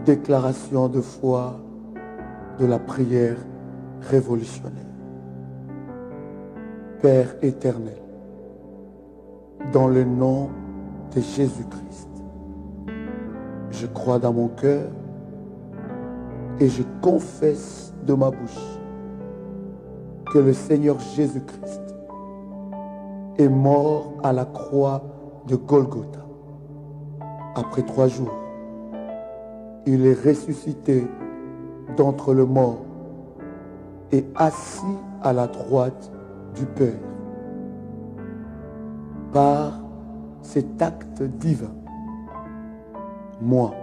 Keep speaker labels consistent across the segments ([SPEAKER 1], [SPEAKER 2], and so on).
[SPEAKER 1] déclaration de foi de la prière révolutionnaire. Père éternel, dans le nom de Jésus-Christ, je crois dans mon cœur et je confesse de ma bouche que le Seigneur Jésus-Christ est mort à la croix de Golgotha. Après 3 jours, il est ressuscité d'entre les morts et assis à la droite du Père. Par cet acte divin, moi,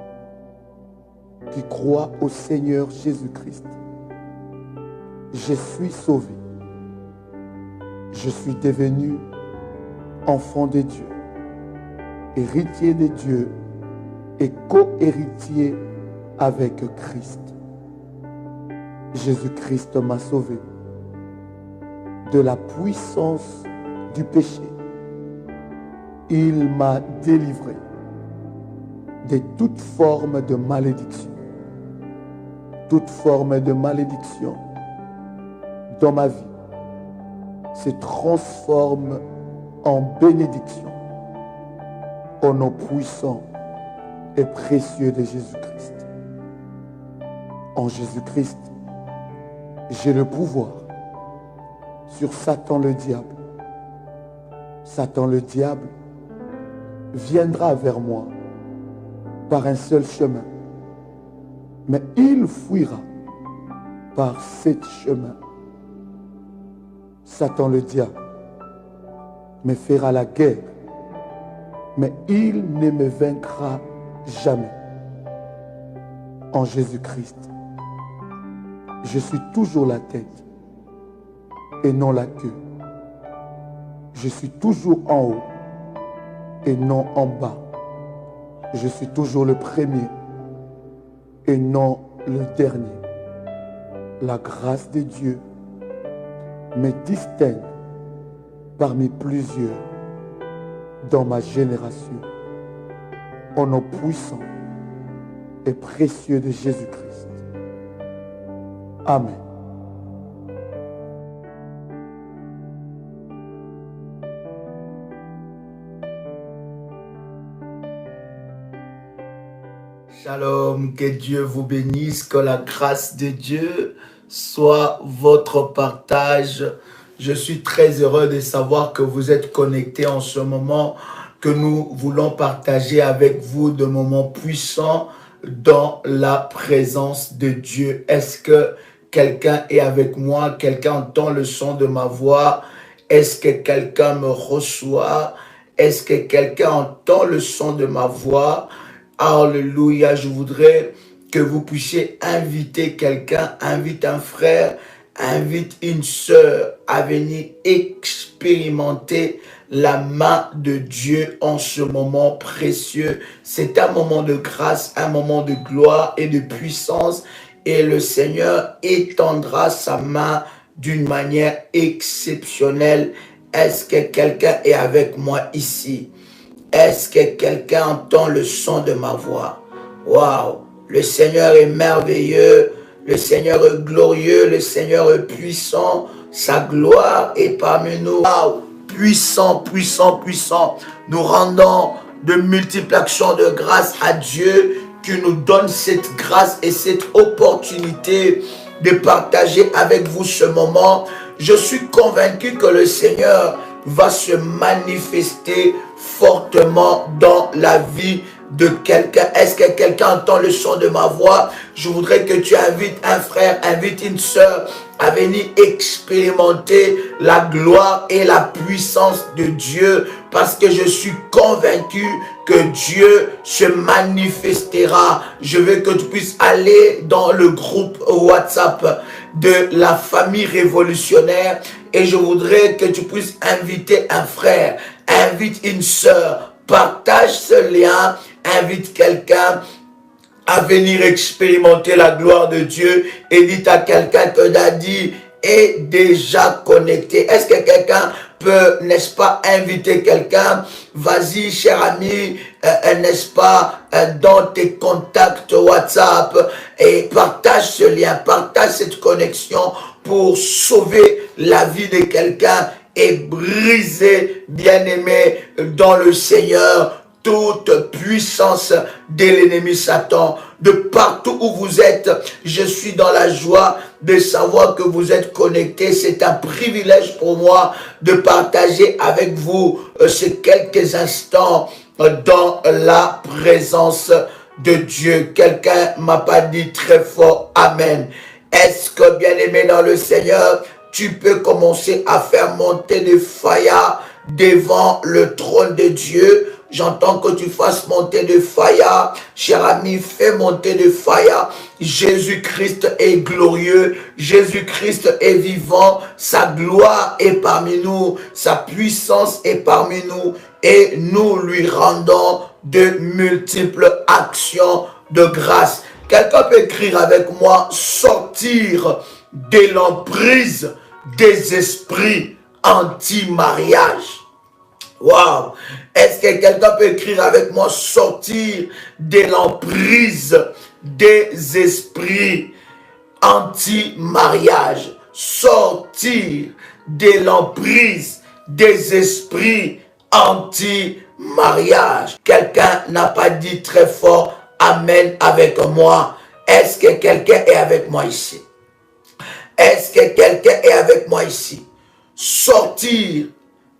[SPEAKER 1] qui crois au Seigneur Jésus-Christ, je suis sauvé. Je suis devenu enfant de Dieu, héritier de Dieu et co-héritier avec Christ. Jésus-Christ m'a sauvé de la puissance du péché. Il m'a délivré de toute forme de malédiction. Toute forme de malédiction dans ma vie se transforme en bénédiction au nom puissant et précieux de Jésus-Christ. En Jésus-Christ, j'ai le pouvoir sur Satan le diable. Satan le diable viendra vers moi par un seul chemin, mais il fuira par 7 chemins. Satan le diable me fera la guerre, mais il ne me vaincra jamais. En Jésus-Christ, je suis toujours la tête et non la queue. Je suis toujours en haut et non en bas. Je suis toujours le premier et non le dernier. La grâce de Dieu me distingue parmi plusieurs dans ma génération. Au nom puissant et précieux de Jésus-Christ. Amen.
[SPEAKER 2] Shalom, que Dieu vous bénisse, que la grâce de Dieu soit votre partage. Je suis très heureux de savoir que vous êtes connectés en ce moment, que nous voulons partager avec vous de moments puissants dans la présence de Dieu. Est-ce que quelqu'un est avec moi? Quelqu'un entend le son de ma voix? Est-ce que quelqu'un me reçoit? Est-ce que quelqu'un entend le son de ma voix? Alléluia, je voudrais que vous puissiez inviter quelqu'un, invite un frère, invite une sœur à venir expérimenter la main de Dieu en ce moment précieux. C'est un moment de grâce, un moment de gloire et de puissance, et le Seigneur étendra sa main d'une manière exceptionnelle. Est-ce que quelqu'un est avec moi ici? Est-ce que quelqu'un entend le son de ma voix? Waouh! Le Seigneur est merveilleux, le Seigneur est glorieux, le Seigneur est puissant, sa gloire est parmi nous. Waouh! Puissant, puissant, puissant. Nous rendons de multiples actions de grâce à Dieu qui nous donne cette grâce et cette opportunité de partager avec vous ce moment. Je suis convaincu que le Seigneur va se manifester fortement dans la vie de quelqu'un. Est-ce que quelqu'un entend le son de ma voix? Je voudrais que tu invites un frère, invite une sœur à venir expérimenter la gloire et la puissance de Dieu, parce que je suis convaincu que Dieu se manifestera. Je veux que tu puisses aller dans le groupe WhatsApp de la famille révolutionnaire et je voudrais que tu puisses inviter un frère, invite une sœur, partage ce lien, invite quelqu'un à venir expérimenter la gloire de Dieu et dites à quelqu'un que Daddy est déjà connecté. Est-ce que quelqu'un peux, n'est-ce pas, inviter quelqu'un, vas-y, cher ami, n'est-ce pas, dans tes contacts WhatsApp, et partage ce lien, partage cette connexion pour sauver la vie de quelqu'un et briser, bien-aimé, dans le Seigneur, toute puissance de l'ennemi Satan. De partout où vous êtes, je suis dans la joie de savoir que vous êtes connectés. C'est un privilège pour moi de partager avec vous ces quelques instants dans la présence de Dieu. Quelqu'un m'a pas dit très fort Amen. Est-ce que, bien-aimé dans le Seigneur, tu peux commencer à faire monter des faillas devant le trône de Dieu? J'entends que tu fasses monter de faillas. Cher ami, fais monter de faillas. Jésus-Christ est glorieux. Jésus-Christ est vivant. Sa gloire est parmi nous. Sa puissance est parmi nous. Et nous lui rendons de multiples actions de grâce. Quelqu'un peut écrire avec moi, sortir de l'emprise des esprits anti-mariage. Waouh! Est-ce que quelqu'un peut écrire avec moi, sortir de l'emprise des esprits anti-mariage? Sortir de l'emprise des esprits anti-mariage. Quelqu'un n'a pas dit très fort Amen avec moi. Est-ce que quelqu'un est avec moi ici? Est-ce que quelqu'un est avec moi ici? Sortir,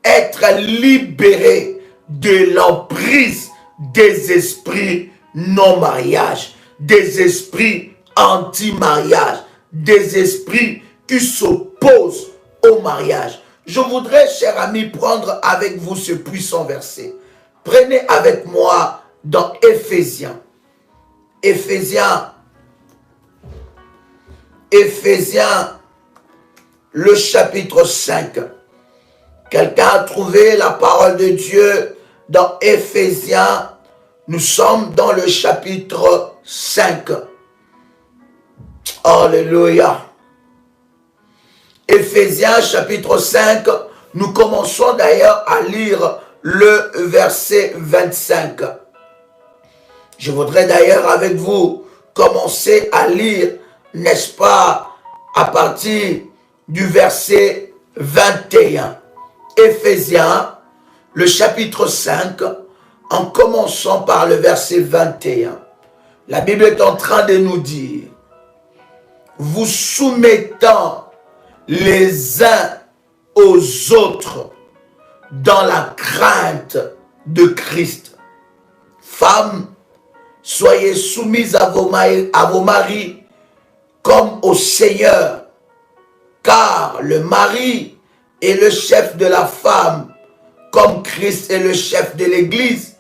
[SPEAKER 2] être libéré de l'emprise des esprits non-mariage, des esprits anti-mariage, des esprits qui s'opposent au mariage. Je voudrais, cher ami, prendre avec vous ce puissant verset. Prenez avec moi dans Éphésiens. Éphésiens, le chapitre 5. Quelqu'un a trouvé la parole de Dieu dans Éphésiens. Nous sommes dans le chapitre 5. Alléluia. Éphésiens chapitre 5. Nous commençons d'ailleurs à lire le verset 25. Je voudrais d'ailleurs avec vous commencer à lire, n'est-ce pas, à partir du verset 21. Éphésiens, le chapitre 5, en commençant par le verset 21. La Bible est en train de nous dire, vous soumettant les uns aux autres dans la crainte de Christ. Femmes, soyez soumises à vos maris comme au Seigneur, car le mari est le chef de la femme, comme Christ est le chef de l'Église,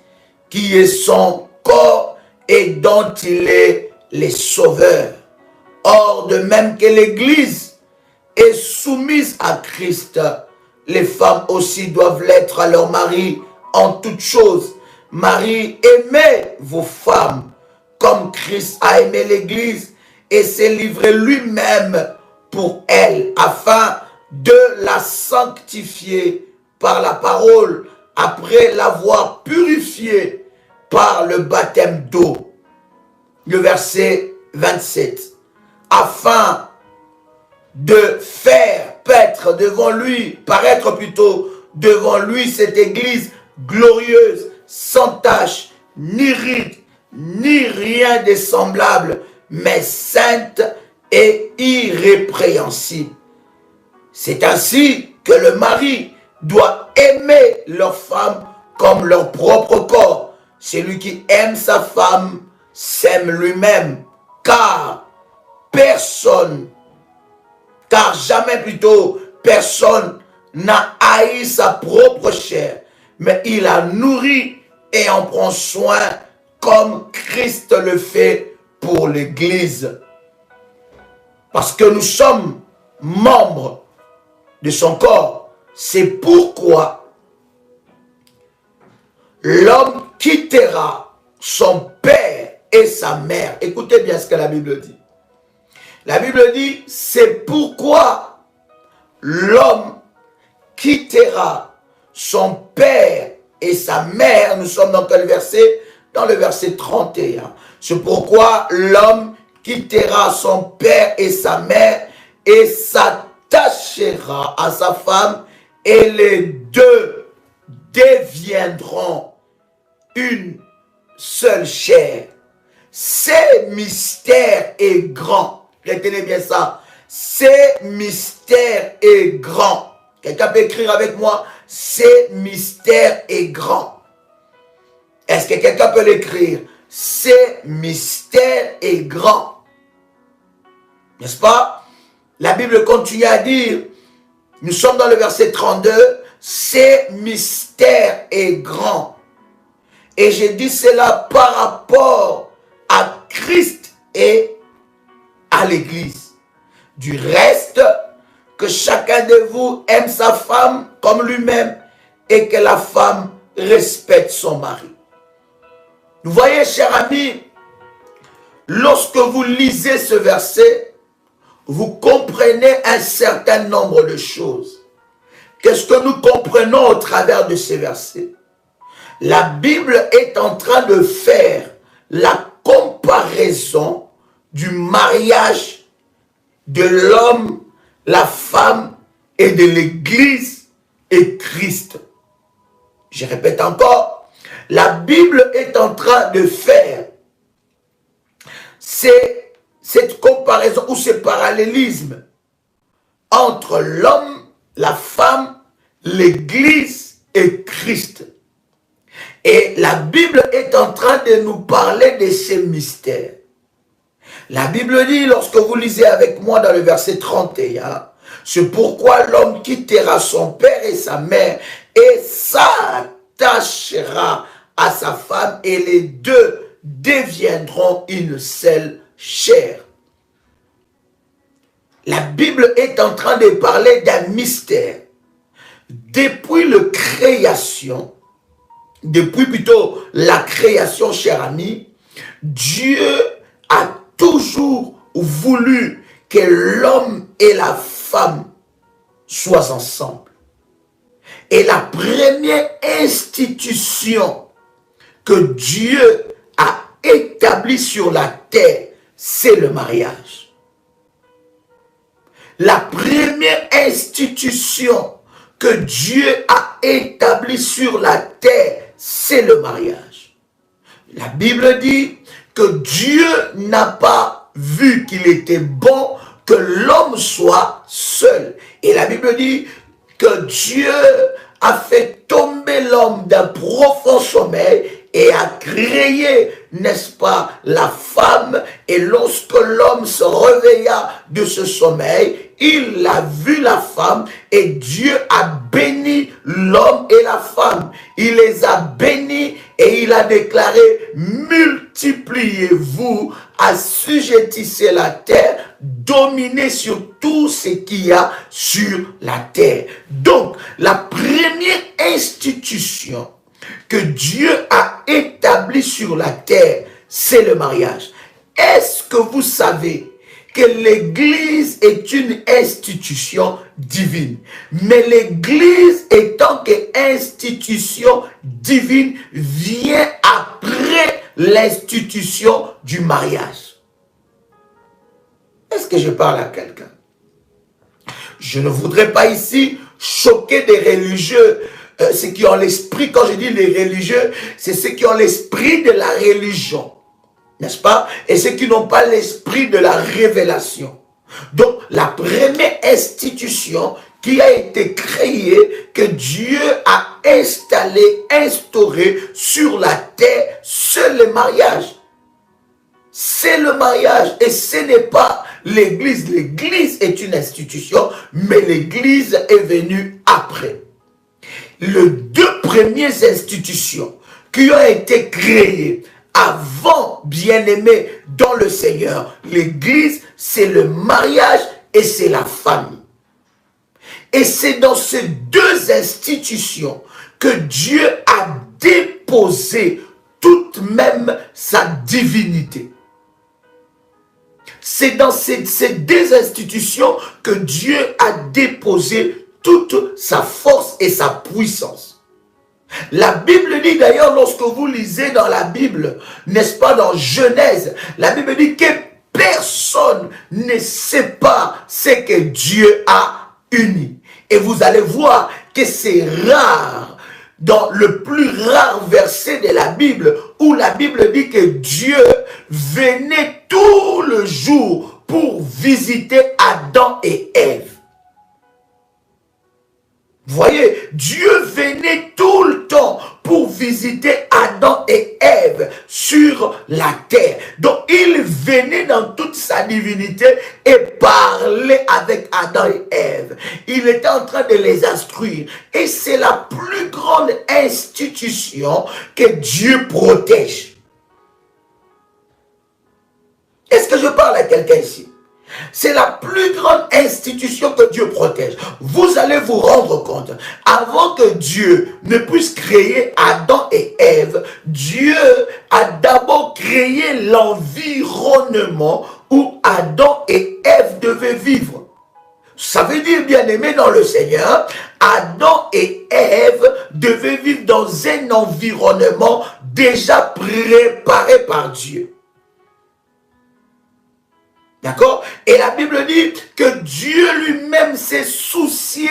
[SPEAKER 2] qui est son corps et dont il est le sauveur. Or, de même que l'Église est soumise à Christ, les femmes aussi doivent l'être à leur mari en toutes choses. Marie, aimez vos femmes comme Christ a aimé l'Église et s'est livré lui-même pour elle afin de la sanctifier par la parole après l'avoir purifiée par le baptême d'eau. Le verset 27. Afin de faire paraître devant lui cette Église glorieuse, sans tache, ni ride, ni rien de semblable, mais sainte et irrépréhensible. C'est ainsi que le mari doit aimer leur femme comme leur propre corps. Celui qui aime sa femme s'aime lui-même, car jamais plutôt personne n'a haï sa propre chair, mais il la nourrit et en prend soin comme Christ le fait pour l'Église. Parce que nous sommes membres de son corps. C'est pourquoi l'homme quittera son père et sa mère. Écoutez bien ce que la Bible dit. La Bible dit, c'est pourquoi l'homme quittera son père et sa mère. Nous sommes dans quel verset? Dans le verset 31. C'est pourquoi l'homme quittera son père et sa mère et s'attachera à sa femme et les deux deviendront une seule chair. Ce mystère est grand. Retenez bien ça. Ce mystère est grand. Quelqu'un peut écrire avec moi? Ce mystère est grand. Est-ce que quelqu'un peut l'écrire? Ce mystère est grand. N'est-ce pas? La Bible continue à dire, nous sommes dans le verset 32, ce mystère est grand. Et je dis cela par rapport à Christ et à l'Église. Du reste, que chacun de vous aime sa femme comme lui-même et que la femme respecte son mari. Vous voyez, chers amis, lorsque vous lisez ce verset, vous comprenez un certain nombre de choses. Qu'est-ce que nous comprenons au travers de ces versets? La Bible est en train de faire la comparaison du mariage de l'homme, la femme et de l'Église et Christ. Je répète encore, la Bible est en train de faire cette comparaison ou ce parallélisme entre l'homme, la femme, l'Église et Christ. Et la Bible est en train de nous parler de ces mystères. La Bible dit, lorsque vous lisez avec moi dans le verset 31, c'est pourquoi l'homme quittera son père et sa mère et s'attachera à sa femme et les deux deviendront une seule chair. La Bible est en train de parler d'un mystère. Depuis la création, cher ami, Dieu a toujours voulu que l'homme et la femme soient ensemble. Et la première institution que Dieu a établie sur la terre, c'est le mariage. La première institution que Dieu a établie sur la terre, c'est le mariage. La Bible dit que Dieu n'a pas vu qu'il était bon que l'homme soit seul. Et la Bible dit que Dieu a fait tomber l'homme d'un profond sommeil et a créé, n'est-ce pas, la femme. Et lorsque l'homme se réveilla de ce sommeil, il a vu la femme et Dieu a béni l'homme et la femme. Il les a bénis et il a déclaré, multipliez-vous, assujettissez la terre, dominez sur tout ce qu'il y a sur la terre. Donc, la première institution que Dieu a établie sur la terre, c'est le mariage. Est-ce que vous savez que l'Église est une institution divine? Mais l'Église, étant qu'institution divine, vient après l'institution du mariage. Est-ce que je parle à quelqu'un? Je ne voudrais pas ici choquer des religieux, ceux qui ont l'esprit. Quand je dis les religieux, c'est ceux qui ont l'esprit de la religion. N'est-ce pas? Et ceux qui n'ont pas l'esprit de la révélation. Donc, la première institution qui a été créée, que Dieu a instauré sur la terre, c'est le mariage. C'est le mariage. Et ce n'est pas l'Église. L'Église est une institution, mais l'Église est venue après. Les deux premières institutions qui ont été créées avant, bien-aimé dans le Seigneur, l'Église, c'est le mariage et c'est la famille. Et c'est dans ces deux institutions que Dieu a déposé toute même sa divinité. C'est dans ces deux institutions que Dieu a déposé toute sa force force et sa puissance. La Bible dit d'ailleurs, lorsque vous lisez dans la Bible, n'est-ce pas, dans Genèse, la Bible dit que personne ne sépare ce que Dieu a uni. Et vous allez voir que c'est rare, dans le plus rare verset de la Bible, où la Bible dit que Dieu venait tout le jour pour visiter Adam et Ève. Vous voyez, Dieu venait tout le temps pour visiter Adam et Ève sur la terre. Donc, il venait dans toute sa divinité et parlait avec Adam et Ève. Il était en train de les instruire. Et c'est la plus grande institution que Dieu protège. Est-ce que je parle à quelqu'un ici? C'est la plus grande institution que Dieu protège. Vous allez vous rendre compte, avant que Dieu ne puisse créer Adam et Ève, Dieu a d'abord créé l'environnement où Adam et Ève devaient vivre. Ça veut dire, bien-aimés dans le Seigneur, Adam et Ève devaient vivre dans un environnement déjà préparé par Dieu. D'accord? Et la Bible dit que Dieu lui-même s'est soucié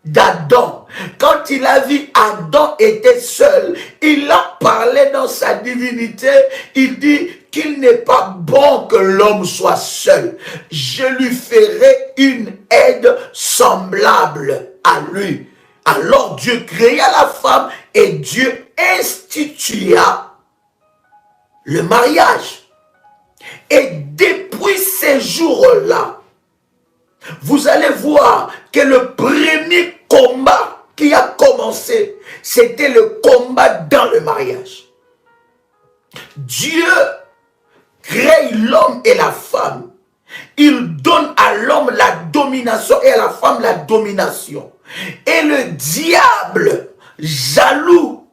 [SPEAKER 2] d'Adam. Quand il a vu Adam était seul, il a parlé dans sa divinité. Il dit qu'il n'est pas bon que l'homme soit seul. Je lui ferai une aide semblable à lui. Alors Dieu créa la femme et Dieu institua le mariage. Et depuis ces jours-là, vous allez voir que le premier combat qui a commencé, c'était le combat dans le mariage. Dieu crée l'homme et la femme. Il donne à l'homme la domination et à la femme la domination. Et le diable, jaloux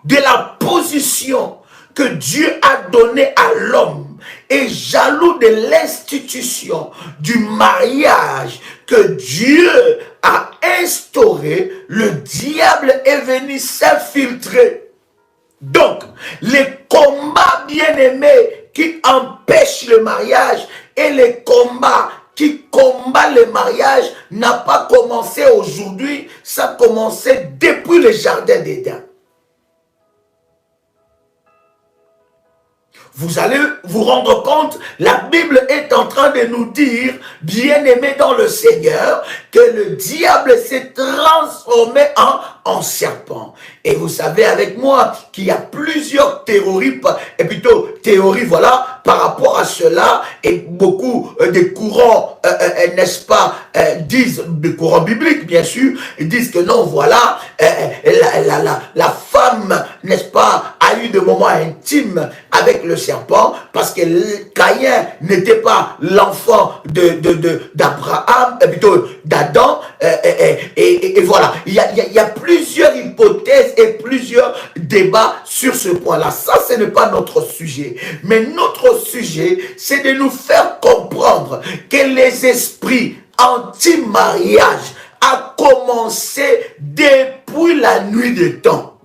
[SPEAKER 2] de la position que Dieu a donné à l'homme et jaloux de l'institution du mariage que Dieu a instauré, le diable est venu s'infiltrer. Donc, les combats bien-aimés qui empêchent le mariage et les combats qui combattent le mariage n'a pas commencé aujourd'hui, ça a commencé depuis le jardin d'Éden. Vous allez vous rendre compte, la Bible est en train de nous dire, bien-aimés dans le Seigneur, que le diable s'est transformé en serpent. Et vous savez avec moi qu'il y a plusieurs théories, et plutôt théories, voilà, par rapport à cela, et beaucoup de courants, n'est-ce pas, disent, des courants bibliques bien sûr, disent que non, voilà, la femme, n'est-ce pas, a eu des moments intimes avec le serpent, parce que Caïn n'était pas l'enfant d'Abraham, plutôt d'Adam, et voilà, il y a plusieurs hypothèses et plusieurs débats sur ce point-là. Ça, ce n'est pas notre sujet. Mais notre sujet, c'est de nous faire comprendre que les esprits anti-mariage a commencé depuis la nuit des temps.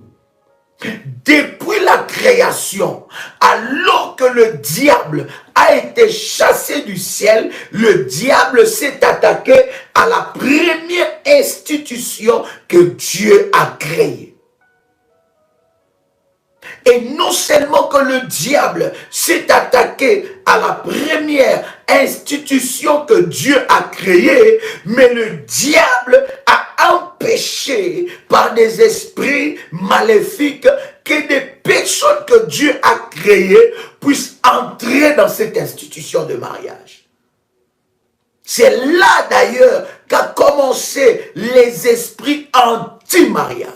[SPEAKER 2] Depuis la création, alors que le diable a été chassé du ciel, le diable s'est attaqué à la première institution que Dieu a créée. Et non seulement que le diable s'est attaqué à la première institution que Dieu a créée, mais le diable a empêché par des esprits maléfiques que des personnes que Dieu a créées puissent entrer dans cette institution de mariage. C'est là d'ailleurs qu'a commencé les esprits anti-mariage.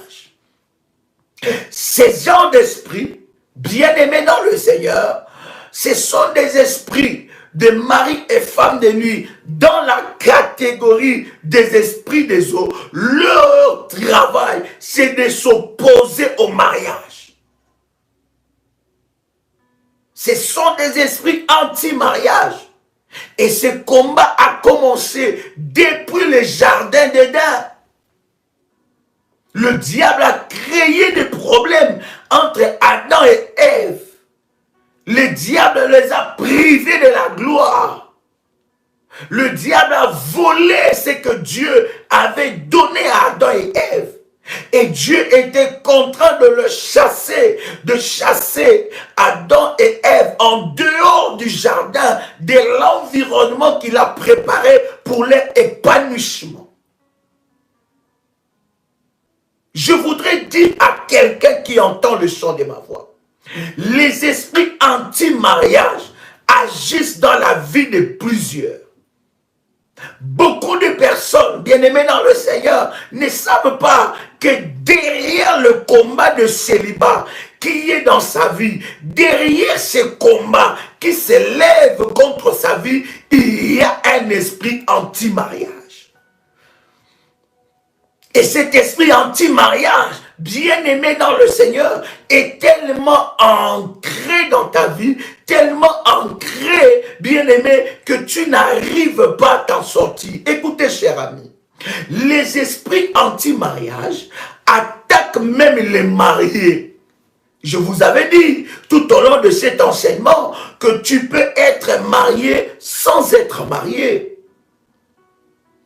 [SPEAKER 2] Ces gens d'esprits, bien-aimés dans le Seigneur, ce sont des esprits de mari et femme de nuit dans la catégorie des esprits des eaux. Leur travail, c'est de s'opposer au mariage. Ce sont des esprits anti-mariage. Et ce combat a commencé depuis le jardin d'Éden. Le diable a créé des problèmes entre Adam et Ève. Le diable les a privés de la gloire. Le diable a volé ce que Dieu avait donné à Adam et Ève. Et Dieu était contraint de le chasser, de chasser Adam et Ève en dehors du jardin, de l'environnement qu'il a préparé pour leur épanouissement. Je voudrais dire à quelqu'un qui entend le son de ma voix, les esprits anti-mariage agissent dans la vie de plusieurs. Beaucoup de personnes, bien-aimées dans le Seigneur, ne savent pas que derrière le combat de célibat qui est dans sa vie, derrière ce combat qui s'élève contre sa vie, il y a un esprit anti-mariage. Et cet esprit anti-mariage, bien-aimé dans le Seigneur, est tellement ancré dans ta vie, tellement ancré, bien-aimé, que tu n'arrives pas à t'en sortir. Écoutez, cher ami, les esprits anti-mariage attaquent même les mariés. Je vous avais dit tout au long de cet enseignement que tu peux être marié sans être marié.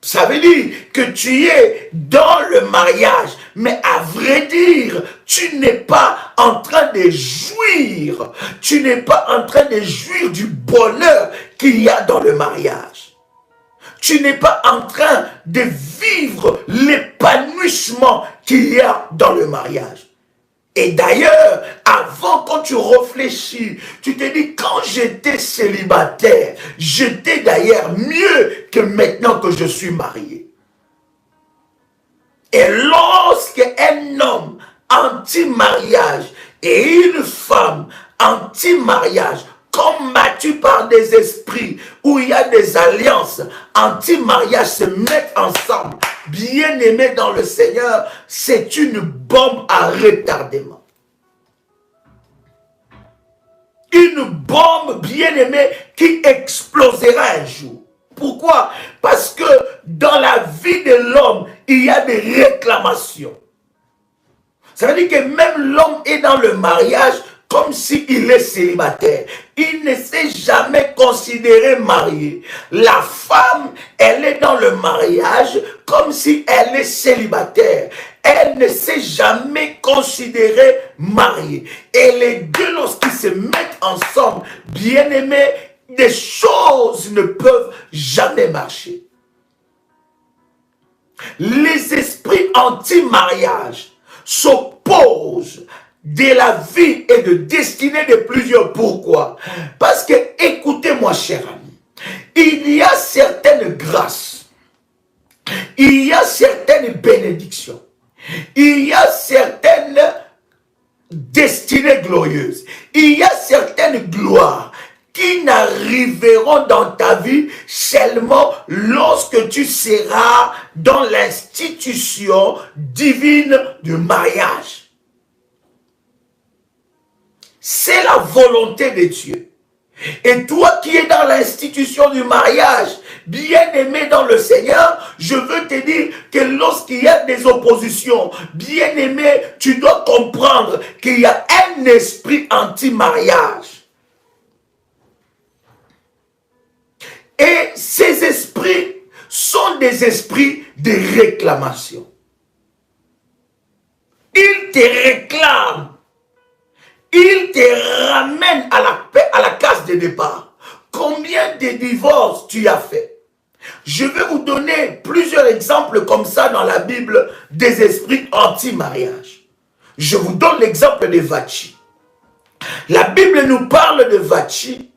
[SPEAKER 2] Ça veut dire que tu es dans le mariage, mais à vrai dire, tu n'es pas en train de jouir. Tu n'es pas en train de jouir du bonheur qu'il y a dans le mariage. Tu n'es pas en train de vivre l'épanouissement qu'il y a dans le mariage. Et d'ailleurs, avant, quand tu réfléchis, tu te dis, quand j'étais célibataire, j'étais d'ailleurs mieux que maintenant que je suis marié. Et lorsque un homme anti-mariage et une femme anti-mariage, combattus par des esprits où il y a des alliances anti-mariage se mettent ensemble, bien aimés dans le Seigneur, c'est une bombe à retardement. Une bombe bien aimée qui explosera un jour. Pourquoi? Parce que dans la vie de l'homme, il y a des réclamations. Ça veut dire que même l'homme est dans le mariage comme s'il est célibataire. Il ne s'est jamais considéré marié. La femme, elle est dans le mariage comme si elle est célibataire. Elle ne s'est jamais considérée mariée. Et les deux, lorsqu'ils se mettent ensemble, bien aimés, des choses ne peuvent jamais marcher. Les esprits anti-mariage s'opposent de la vie et de destinée de plusieurs. Pourquoi? Parce que, écoutez-moi, cher ami, il y a certaines grâces, il y a certaines bénédictions, il y a certaines destinées glorieuses, il y a certaines gloires qui n'arriveront dans ta vie seulement lorsque tu seras dans l'institution divine du mariage. C'est la volonté de Dieu. Et toi qui es dans l'institution du mariage, bien aimé dans le Seigneur, je veux te dire que lorsqu'il y a des oppositions, bien aimé, tu dois comprendre qu'il y a un esprit anti-mariage. Et ces esprits sont des esprits de réclamation. Ils te réclament. Ils te ramènent à la case de départ. Combien de divorces tu as fait? Je vais vous donner plusieurs exemples comme ça dans la Bible des esprits anti-mariage. Je vous donne l'exemple de Vachi. La Bible nous parle de Vachi.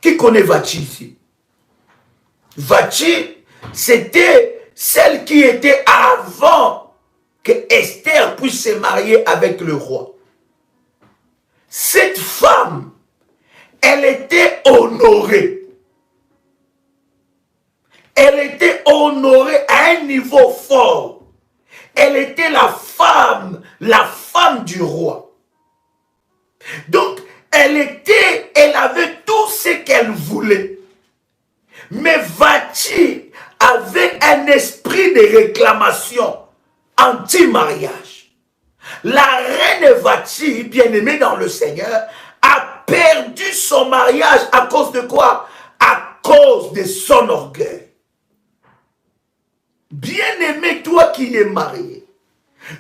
[SPEAKER 2] Qui connaît Vachi ici? Vachi, c'était celle qui était avant que Esther puisse se marier avec le roi. Cette femme, elle était honorée. Elle était honorée à un niveau fort. Elle était la femme du roi. Donc, elle avait tout ce qu'elle voulait. Mais Vachi avait un esprit de réclamation anti-mariage. La reine Vati, bien-aimée dans le Seigneur, a perdu son mariage à cause de quoi? À cause de son orgueil. Bien-aimé, toi qui es marié,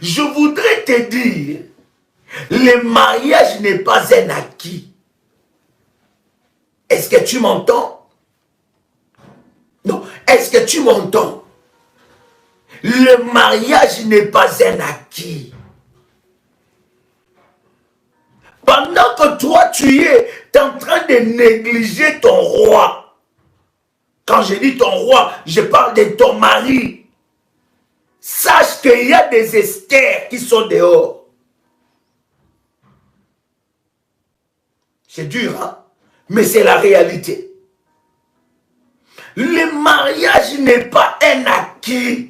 [SPEAKER 2] je voudrais te dire, le mariage n'est pas un acquis. Est-ce que tu m'entends? Non, est-ce que tu m'entends? Le mariage n'est pas un acquis. Pendant que toi, tu es en train de négliger ton roi. Quand je dis ton roi, je parle de ton mari. Sache qu'il y a des Esther qui sont dehors. C'est dur, hein? Mais c'est la réalité. Le mariage n'est pas un acquis.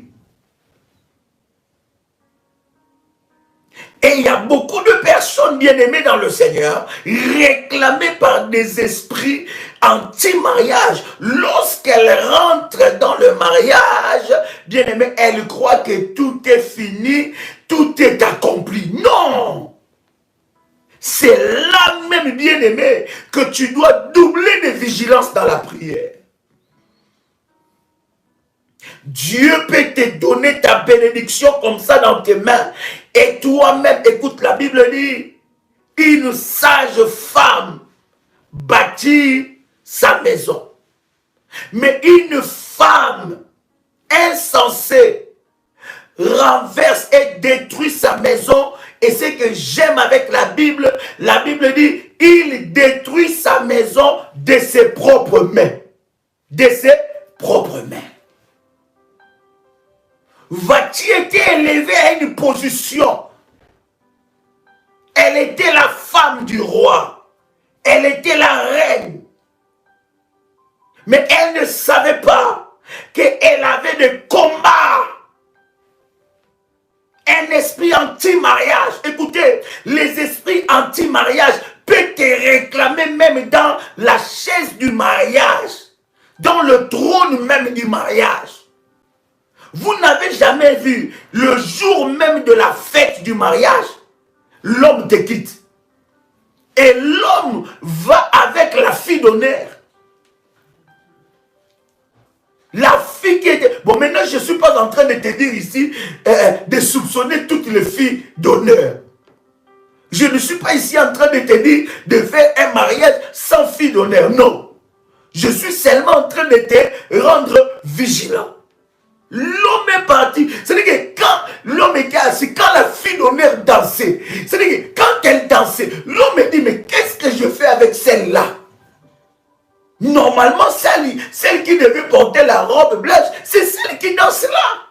[SPEAKER 2] Et il y a beaucoup de personnes bien-aimées dans le Seigneur, réclamées par des esprits anti-mariage. Lorsqu'elles rentrent dans le mariage, bien-aimées, elles croient que tout est fini, tout est accompli. Non! C'est là même, bien-aimé, que tu dois doubler de vigilance dans la prière. Dieu peut te donner ta bénédiction comme ça dans tes mains. Et toi-même, écoute, la Bible dit, une sage femme bâtit sa maison. Mais une femme insensée renverse et détruit sa maison. Et ce que j'aime avec la Bible dit, il détruit sa maison de ses propres mains. De ses propres mains. Vati était élevée à une position. Elle était la femme du roi. Elle était la reine. Mais elle ne savait pas qu'elle avait des combats. Un esprit anti-mariage. Écoutez, les esprits anti-mariage peuvent te réclamer même dans la chaise du mariage. Dans le trône même du mariage. Vous n'avez jamais vu le jour même de la fête du mariage, l'homme te quitte. Et l'homme va avec la fille d'honneur. La fille qui était... Bon, maintenant, je ne suis pas en train de te dire ici de soupçonner toutes les filles d'honneur. Je ne suis pas ici en train de te dire de faire un mariage sans fille d'honneur. Non. Je suis seulement en train de te rendre vigilant. L'homme est parti. C'est-à-dire que quand l'homme était assis, quand la fille d'honneur dansait, c'est-à-dire que quand elle dansait, l'homme dit, mais qu'est-ce que je fais avec celle-là? Normalement, celle qui devait porter la robe blanche, c'est celle qui danse là.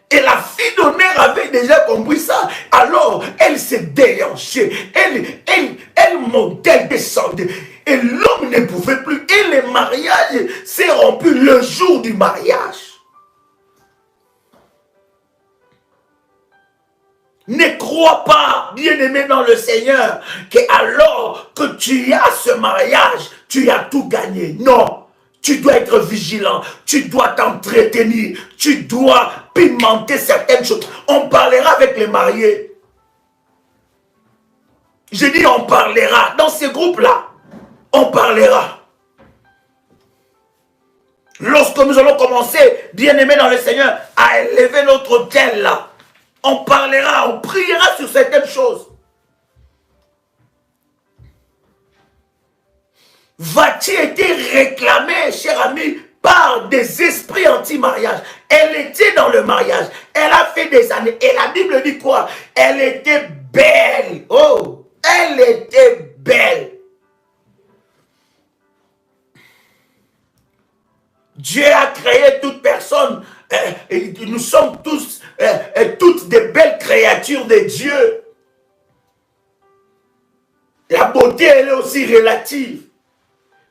[SPEAKER 2] Et la fille d'honneur avait déjà compris ça. Alors, elle s'est déhanchée. Elle montait, elle descendait. Et l'homme ne pouvait plus. Et le mariage s'est rompu le jour du mariage. Ne crois pas, bien-aimé dans le Seigneur, que alors que tu as ce mariage, tu as tout gagné. Non, tu dois être vigilant, tu dois t'entretenir, tu dois pimenter certaines choses. On parlera avec les mariés. Je dis on parlera, dans ces groupes-là, on parlera. Lorsque nous allons commencer, bien-aimé dans le Seigneur, à élever notre autel là, on parlera, on priera sur certaines choses. Vati était réclamée, cher ami, par des esprits anti-mariage. Elle était dans le mariage. Elle a fait des années. Et la Bible dit quoi? Elle était belle. Oh, elle était belle. Dieu a créé toute personne. Et nous sommes tous, toutes des belles créatures de Dieu. La beauté, elle est aussi relative.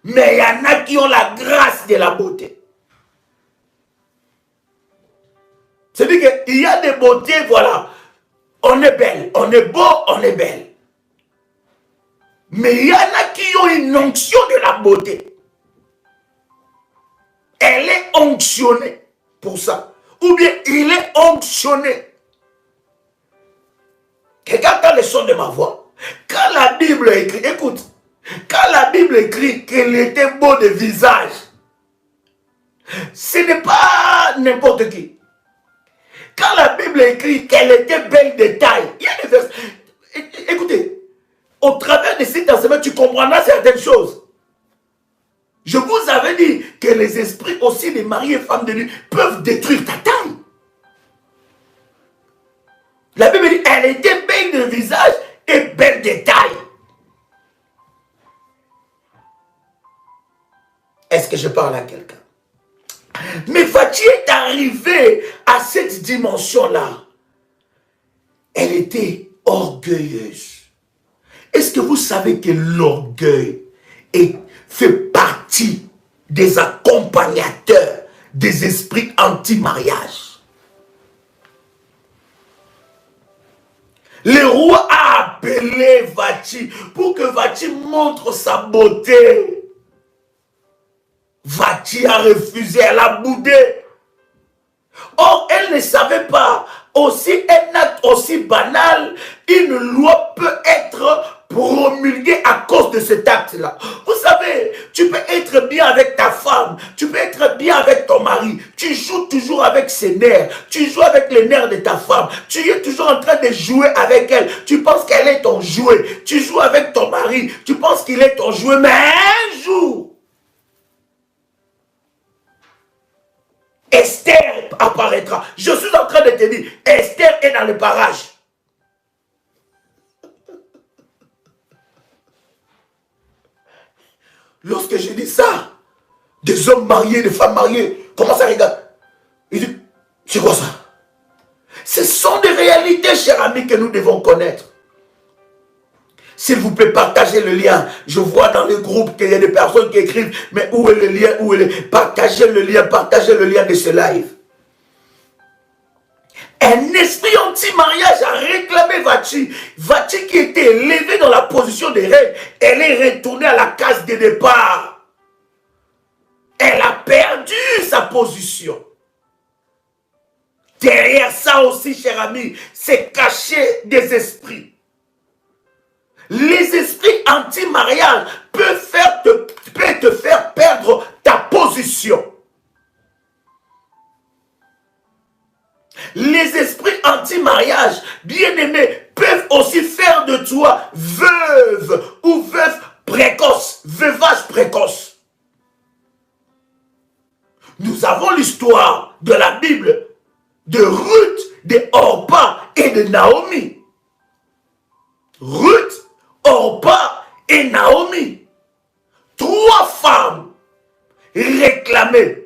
[SPEAKER 2] Mais il y en a qui ont la grâce de la beauté. C'est-à-dire qu'il y a des beautés, voilà. On est belle, on est beau, on est belle. Mais il y en a qui ont une onction de la beauté. Elle est onctionnée pour ça. Ou bien il est onctionné Regarde dans le son de ma voix. Quand la Bible écrit, écoute, quand la Bible écrit qu'elle était beau de visage, ce n'est pas n'importe qui. Quand la Bible écrit qu'elle était belle de taille, il y a des versets. Écoutez, au travers de cet enseignement, tu comprendras certaines choses. Je vous avais dit que les esprits aussi des maris et femmes de nuit peuvent détruire ta taille. La Bible dit, elle était belle de visage et belle de taille. Est-ce que je parle à quelqu'un? Mais Vati est arrivée à cette dimension-là. Elle était orgueilleuse. Est-ce que vous savez que l'orgueil fait partie des accompagnateurs des esprits anti-mariage? Le roi a appelé Vati pour que Vati montre sa beauté. Vati a refusé, elle a boudé. Or, elle ne savait pas, aussi un acte aussi banal, une loi peut être promulguée à cause de cet acte-là. Vous savez, tu peux être bien avec ta femme, tu peux être bien avec ton mari, tu joues toujours avec ses nerfs, tu joues avec les nerfs de ta femme, tu es toujours en train de jouer avec elle, tu penses qu'elle est ton jouet, tu joues avec ton mari, tu penses qu'il est ton jouet, mais un jour, Esther apparaîtra. Je suis en train de te dire, Esther est dans le barrage. Lorsque je dis ça, des hommes mariés, des femmes mariées commencent à regarder. Ils disent, c'est quoi ça? Ce sont des réalités, chers amis, que nous devons connaître. S'il vous plaît, partagez le lien. Je vois dans le groupe qu'il y a des personnes qui écrivent, mais où est le lien? Où est le... Partagez le lien de ce live. Un esprit anti-mariage a réclamé Vati. Vati qui était élevée dans la position de reine, elle est retournée à la case de départ. Elle a perdu sa position. Derrière ça aussi, chers amis, c'est caché des esprits. Les esprits anti-mariage peuvent te faire perdre ta position. Les esprits anti-mariage, bien-aimés, peuvent aussi faire de toi veuve ou veuve précoce, veuvage précoce. Nous avons l'histoire de la Bible de Ruth, de Orpa et de Naomi. Ruth, Orpa et Naomi. 3 femmes réclamées.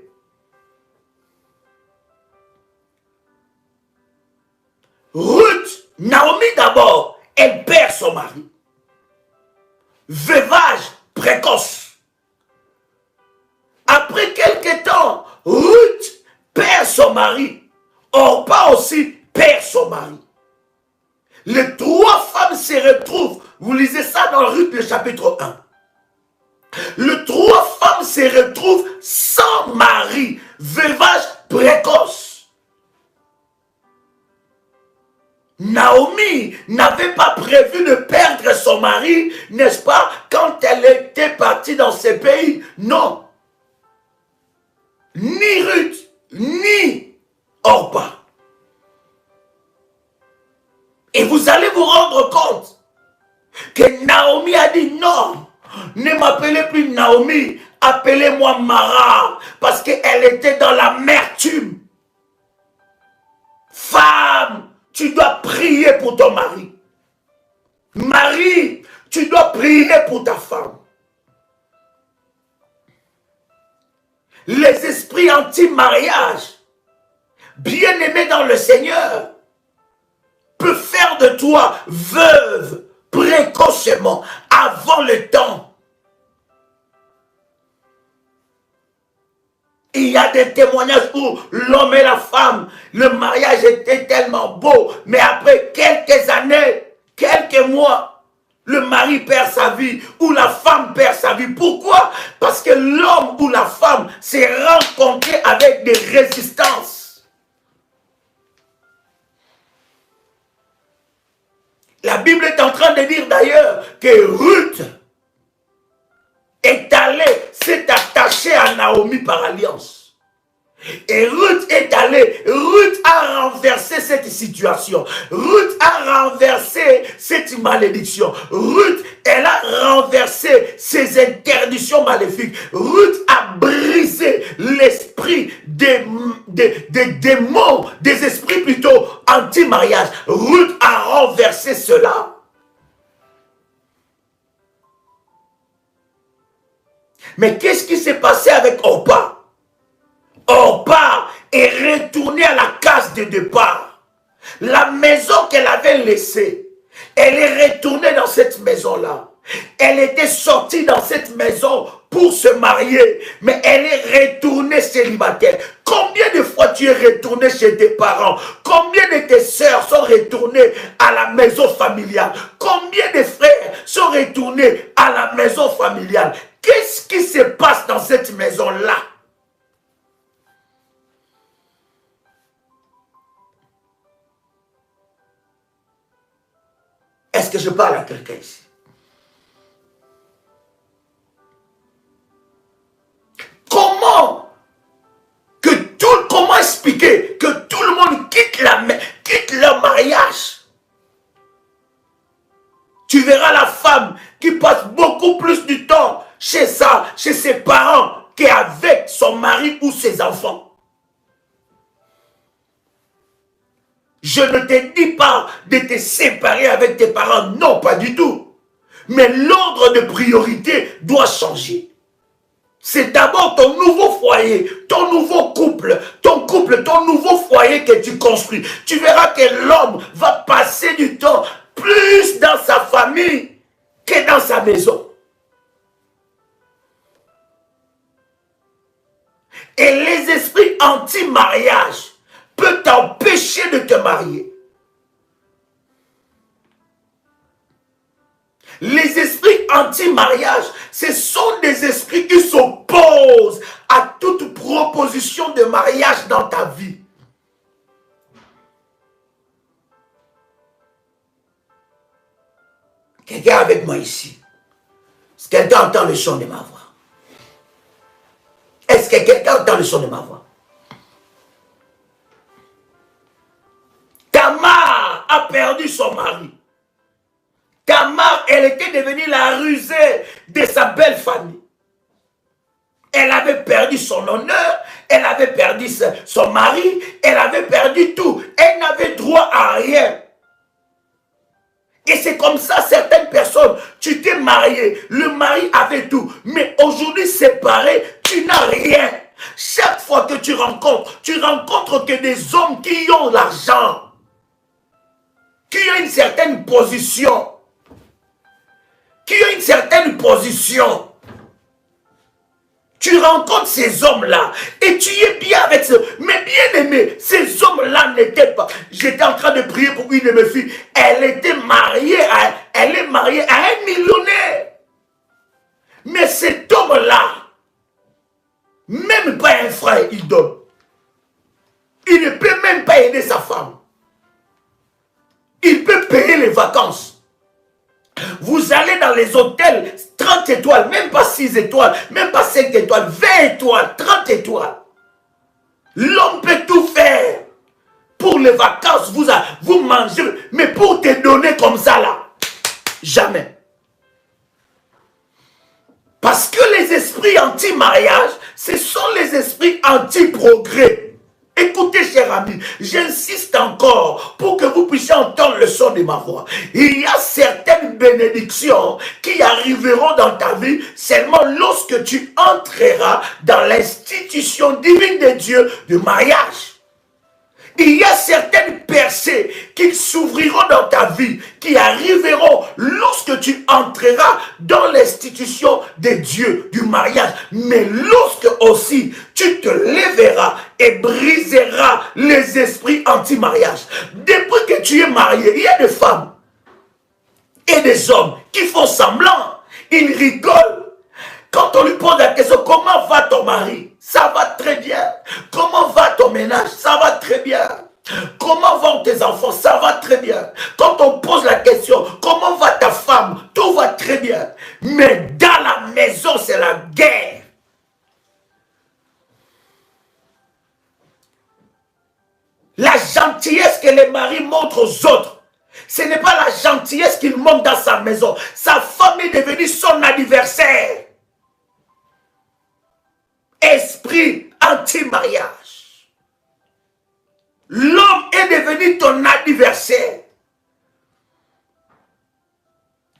[SPEAKER 2] Ruth, Naomi d'abord, elle perd son mari. Veuvage précoce. Après quelque temps, Ruth perd son mari. Orpa aussi perd son mari. Les 3 femmes se retrouvent. Vous lisez ça dans Ruth, le chapitre 1. Les 3 femmes se retrouvent sans mari, veuvage précoce. Naomi n'avait pas prévu de perdre son mari, n'est-ce pas, quand elle était partie dans ce pays. Non. Ni Ruth, ni Orpa. Et vous allez vous rendre compte que Naomi a dit non, ne m'appelez plus Naomi, appelez-moi Mara, parce qu'elle était dans l'amertume. Femme, tu dois prier pour ton mari. Mari, tu dois prier pour ta femme. Les esprits anti-mariage, bien-aimés dans le Seigneur, peut faire de toi veuve précocement, avant le temps. Il y a des témoignages où l'homme et la femme, le mariage était tellement beau, mais après quelques années, quelques mois, le mari perd sa vie ou la femme perd sa vie. Pourquoi? Parce que l'homme ou la femme s'est rencontré avec des résistances. Bible est en train de dire d'ailleurs que Ruth est allée, s'est attachée à Naomi par alliance. Et Ruth est allée, Ruth a renversé cette situation, Ruth a renversé cette malédiction, Ruth, elle a renversé ces interdictions maléfiques, Ruth a brisé l'esprit des démons, des esprits plutôt anti-mariage, Ruth a renversé cela. Mais qu'est-ce qui s'est passé avec Orpa? Orpa est retournée à la case de départ. La maison qu'elle avait laissée, elle est retournée dans cette maison-là. Elle était sortie dans cette maison pour se marier, mais elle est retournée célibataire. Combien de fois tu es retourné chez tes parents? Combien de tes sœurs sont retournées à la maison familiale? Combien de frères sont retournés à la maison familiale? Qu'est-ce qui se passe dans cette maison-là? Est-ce que je parle à quelqu'un ici? Comment expliquer que tout le monde quitte leur mariage? Tu verras la femme qui passe beaucoup plus du temps chez ses parents qu'avec son mari ou ses enfants. Je ne te dis pas de te séparer avec tes parents, non, pas du tout. Mais l'ordre de priorité doit changer. C'est d'abord ton nouveau foyer, ton nouveau couple, ton nouveau foyer que tu construis. Tu verras que l'homme va passer du temps plus dans sa famille que dans sa maison. Et les esprits anti-mariage peuvent t'empêcher de te marier. Les esprits anti-mariage, ce sont des esprits qui s'opposent à toute proposition de mariage dans ta vie. Quelqu'un avec moi ici? Est-ce que quelqu'un entend le son de ma voix? Est-ce que quelqu'un entend le son de ma voix? Tamar a perdu son mari. Tamar, elle était devenue la rusée de sa belle famille. Elle avait perdu son honneur, elle avait perdu son mari, elle avait perdu tout. Elle n'avait droit à rien. Et c'est comme ça, certaines personnes, tu t'es marié, le mari avait tout, mais aujourd'hui séparé, tu n'as rien. Chaque fois que tu rencontres que des hommes qui ont l'argent, qui ont une certaine position, Tu rencontres ces hommes-là et tu es bien avec eux. Mais bien aimé, ces hommes-là n'étaient pas. J'étais en train de prier pour une de mes filles. Elle est mariée à un millionnaire. Mais cet homme-là, même pas un frère, il donne. Il ne peut même pas aider sa femme. Il peut payer les vacances. Vous allez dans les hôtels 30 étoiles, même pas 6 étoiles, même pas 5 étoiles, 20 étoiles, 30 étoiles. L'homme peut tout faire. Pour les vacances, vous mangez, mais pour te donner comme ça là, jamais. Parce que les esprits anti-mariage, ce sont les esprits anti-progrès. Écoutez, chers amis, j'insiste encore pour que vous puissiez entendre le son de ma voix. Il y a certaines bénédictions qui arriveront dans ta vie seulement lorsque tu entreras dans l'institution divine de Dieu du mariage. Il y a certaines percées qui s'ouvriront dans ta vie, qui arriveront lorsque tu entreras dans l'institution de Dieu, du mariage. Mais lorsque aussi tu te lèveras et briseras les esprits anti-mariage. Depuis que tu es marié, il y a des femmes et des hommes qui font semblant, ils rigolent. Quand on lui pose la question, comment va ton mari? Ça va très bien. Comment va ton ménage? Ça va très bien. Comment vont tes enfants, ça va très bien. Quand on pose la question, comment va ta femme, tout va très bien. Mais dans la maison, c'est la guerre. La gentillesse que les maris montrent aux autres, ce n'est pas la gentillesse qu'il montre dans sa maison. Sa femme est devenue son adversaire. Esprit anti-mariage. L'homme est devenu ton adversaire.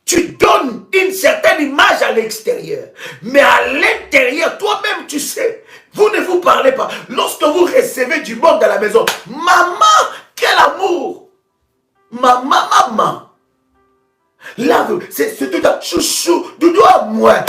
[SPEAKER 2] Tu donnes une certaine image à l'extérieur. Mais à l'intérieur, toi-même, tu sais, vous ne vous parlez pas. Lorsque vous recevez du monde à la maison, maman, quel amour! Maman. Là, c'est tout un chouchou, doudou à moi,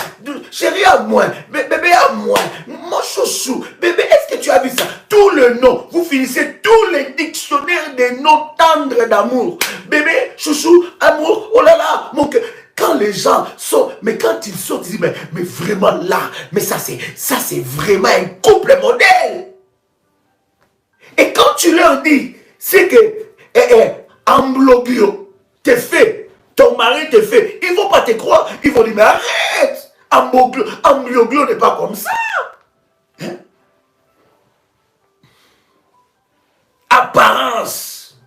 [SPEAKER 2] chérie à moi, bébé à moi, mon chouchou, bébé, est-ce que tu as vu ça? Tous les noms, vous finissez tous les dictionnaires des noms tendres d'amour. Bébé, chouchou, amour, oh là là, mon cœur. Quand les gens sont, mais quand ils sortent, ils disent, mais vraiment là, mais ça c'est vraiment un couple modèle. Et quand tu leur dis, c'est que, Amblogio, t'es fait. Ton mari te fait, ils ne vont pas te croire, ils vont dire, mais arrête, Amblogio n'est pas comme ça. Hein? Apparence.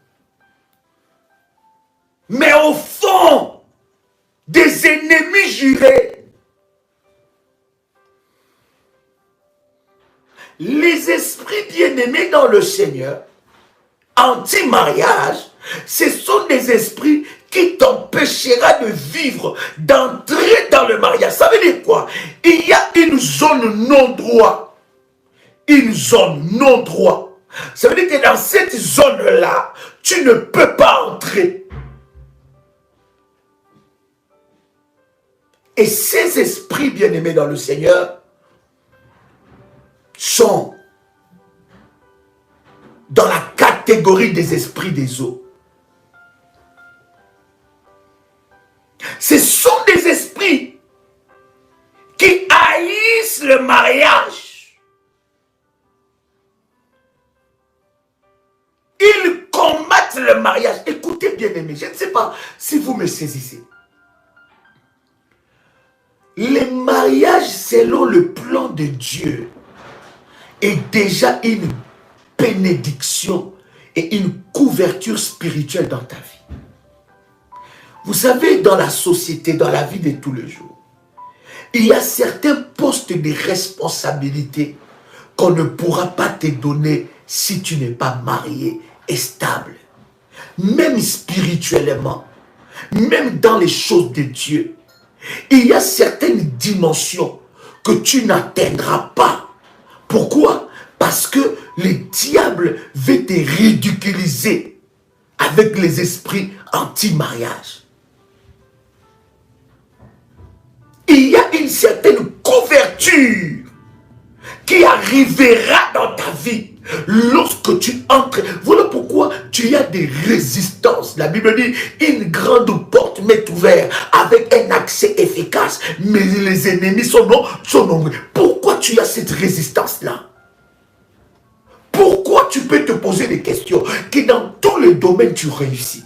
[SPEAKER 2] Mais au fond, des ennemis jurés. Les esprits bien-aimés dans le Seigneur, anti-mariage, ce sont des esprits qui t'empêchera de vivre, d'entrer dans le mariage. Ça veut dire quoi? Il y a une zone non-droit. Une zone non-droit. Ça veut dire que dans cette zone-là, tu ne peux pas entrer. Et ces esprits bien-aimés dans le Seigneur sont dans la catégorie des esprits des eaux. Ce sont des esprits qui haïssent le mariage. Ils combattent le mariage. Écoutez bien aimés, je ne sais pas si vous me saisissez. Le mariage selon le plan de Dieu est déjà une bénédiction et une couverture spirituelle dans ta vie. Vous savez, dans la société, dans la vie de tous les jours, il y a certains postes de responsabilité qu'on ne pourra pas te donner si tu n'es pas marié et stable. Même spirituellement, même dans les choses de Dieu, il y a certaines dimensions que tu n'atteindras pas. Pourquoi? Parce que le diable veut te ridiculiser avec les esprits anti-mariage. Il y a une certaine couverture qui arrivera dans ta vie lorsque tu entres. Voilà pourquoi tu as des résistances. La Bible dit, une grande porte m'est ouverte avec un accès efficace, mais les ennemis sont nombreux. Pourquoi tu as cette résistance-là? Pourquoi tu peux te poser des questions que dans tous les domaines tu réussis?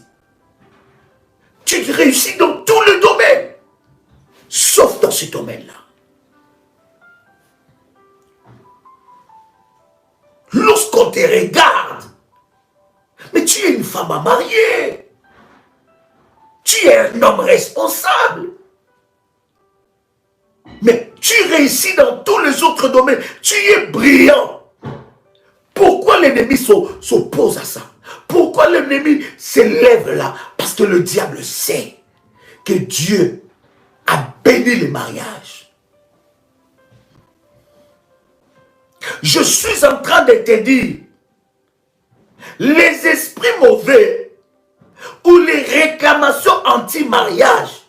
[SPEAKER 2] Tu réussis dans tous les domaines, sauf dans ce domaine-là. Lorsqu'on te regarde, mais tu es une femme à marier, tu es un homme responsable, mais tu réussis dans tous les autres domaines, tu es brillant. Pourquoi l'ennemi s'oppose à ça? Pourquoi l'ennemi s'élève là? Parce que le diable sait que Dieu a béni le mariage. Je suis en train de te dire, les esprits mauvais ou les réclamations anti-mariage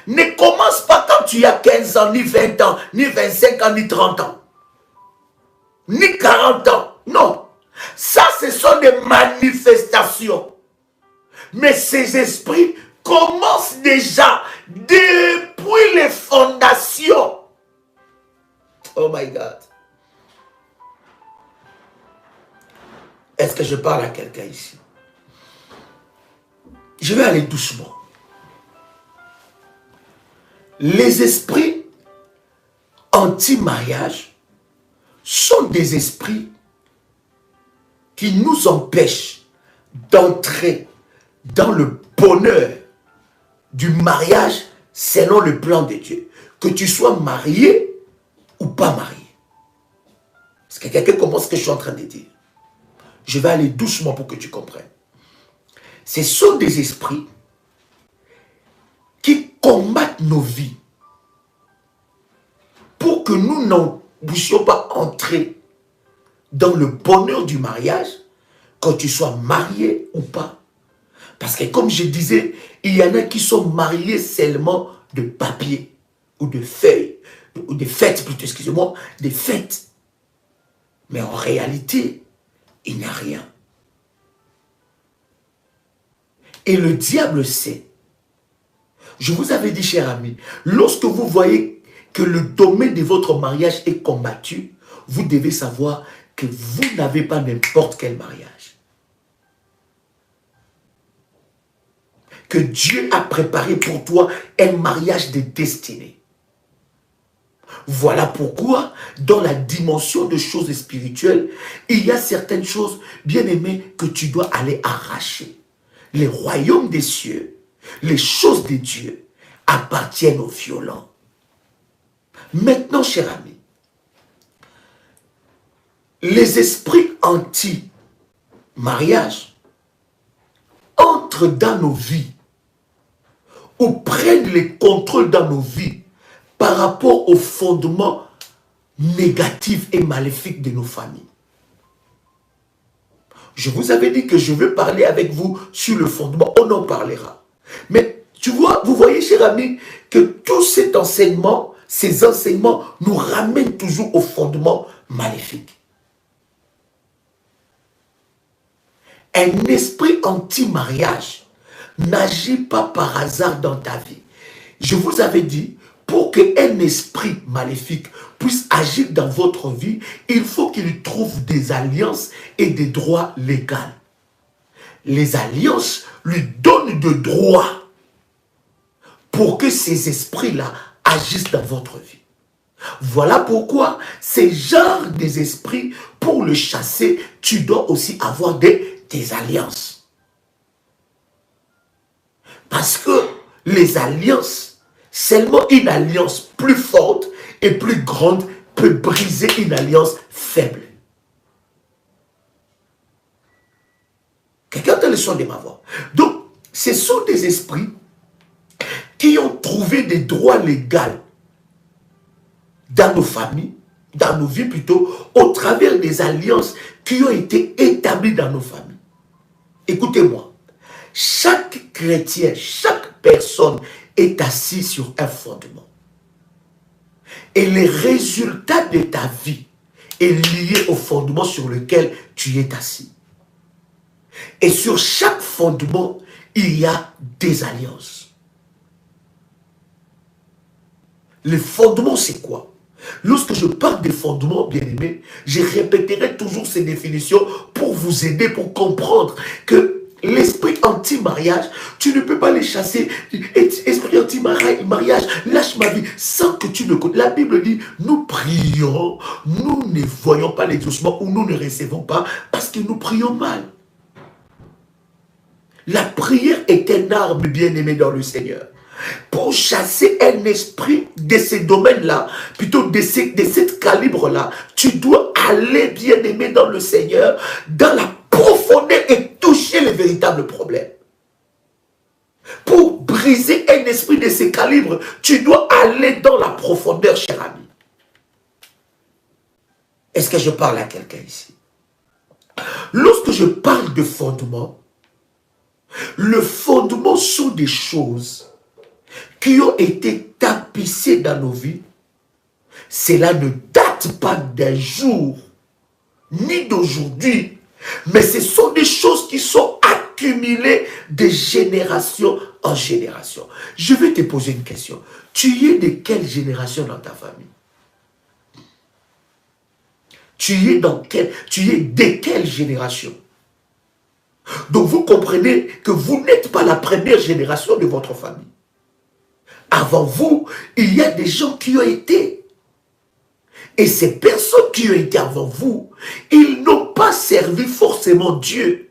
[SPEAKER 2] ne commencent pas quand tu as 15 ans, ni 20 ans, ni 25 ans, ni 30 ans, ni 40 ans. Non, ça ce sont des manifestations. Mais ces esprits commencent déjà depuis les fondations. Oh my God. Est-ce que je parle à quelqu'un ici? Je vais aller doucement. Les esprits anti-mariage sont des esprits qui nous empêchent d'entrer dans le bonheur du mariage selon le plan de Dieu. Que tu sois marié ou pas marié. Est-ce que quelqu'un comprend ce que je suis en train de dire? Je vais aller doucement pour que tu comprennes. Ce sont des esprits qui combattent nos vies pour que nous n'en puissions pas entrer dans le bonheur du mariage, quand tu sois marié ou pas. Parce que comme je disais, il y en a qui sont mariés seulement de papier ou de feuilles, ou de fêtes plutôt, excusez-moi, des fêtes. Mais en réalité, il n'y a rien. Et le diable sait. Je vous avais dit, cher ami, lorsque vous voyez que le domaine de votre mariage est combattu, vous devez savoir que vous n'avez pas n'importe quel mariage. Que Dieu a préparé pour toi un mariage de destinée. Voilà pourquoi, dans la dimension de choses spirituelles, il y a certaines choses, bien aimées, que tu dois aller arracher. Les royaumes des cieux, les choses de Dieu, appartiennent aux violents. Maintenant, cher ami, les esprits anti-mariage entrent dans nos vies ou prennent les contrôles dans nos vies par rapport aux fondements négatifs et maléfiques de nos familles. Je vous avais dit que je veux parler avec vous sur le fondement, on en parlera. Mais tu vois, vous voyez, cher ami, que tout cet enseignement, ces enseignements nous ramènent toujours au fondement maléfique. Un esprit anti-mariage n'agit pas par hasard dans ta vie. Je vous avais dit, pour qu'un esprit maléfique puisse agir dans votre vie, il faut qu'il trouve des alliances et des droits légaux. Les alliances lui donnent des droits pour que ces esprits-là agissent dans votre vie. Voilà pourquoi ces genres des esprits, pour le chasser, tu dois aussi avoir des alliances. Parce que les alliances, seulement une alliance plus forte et plus grande peut briser une alliance faible. Quelqu'un entend le son de ma voix. Donc, ce sont des esprits qui ont trouvé des droits légaux dans nos familles, dans nos vies plutôt, au travers des alliances qui ont été établies dans nos familles. Écoutez-moi, chaque chrétien, chaque personne est assis sur un fondement. Et le résultat de ta vie est lié au fondement sur lequel tu es assis. Et sur chaque fondement, il y a des alliances. Le fondement, c'est quoi? Lorsque je parle des fondements, bien-aimés, je répéterai toujours ces définitions pour vous aider, pour comprendre que l'esprit anti-mariage, tu ne peux pas les chasser. Esprit anti-mariage, lâche ma vie, sans que tu ne connaisses. La Bible dit, nous prions, nous ne voyons pas l'exaucement ou nous ne recevons pas parce que nous prions mal. La prière est une arme bien-aimée dans le Seigneur. Pour chasser un esprit de ces domaines-là, plutôt de ce calibre-là, tu dois aller bien-aimé dans le Seigneur, dans la profondeur et toucher les véritables problèmes. Pour briser un esprit de ce calibre, tu dois aller dans la profondeur, cher ami. Est-ce que je parle à quelqu'un ici? Lorsque je parle de fondement, le fondement sont des choses qui ont été tapissées dans nos vies. Cela ne date pas d'un jour, ni d'aujourd'hui, mais ce sont des choses qui sont accumulées de génération en génération. Je vais te poser une question. Tu es de quelle génération dans ta famille? Tu es de quelle génération? Donc vous comprenez que vous n'êtes pas la première génération de votre famille. Avant vous, il y a des gens qui ont été. Et ces personnes qui ont été avant vous, ils n'ont pas servi forcément Dieu.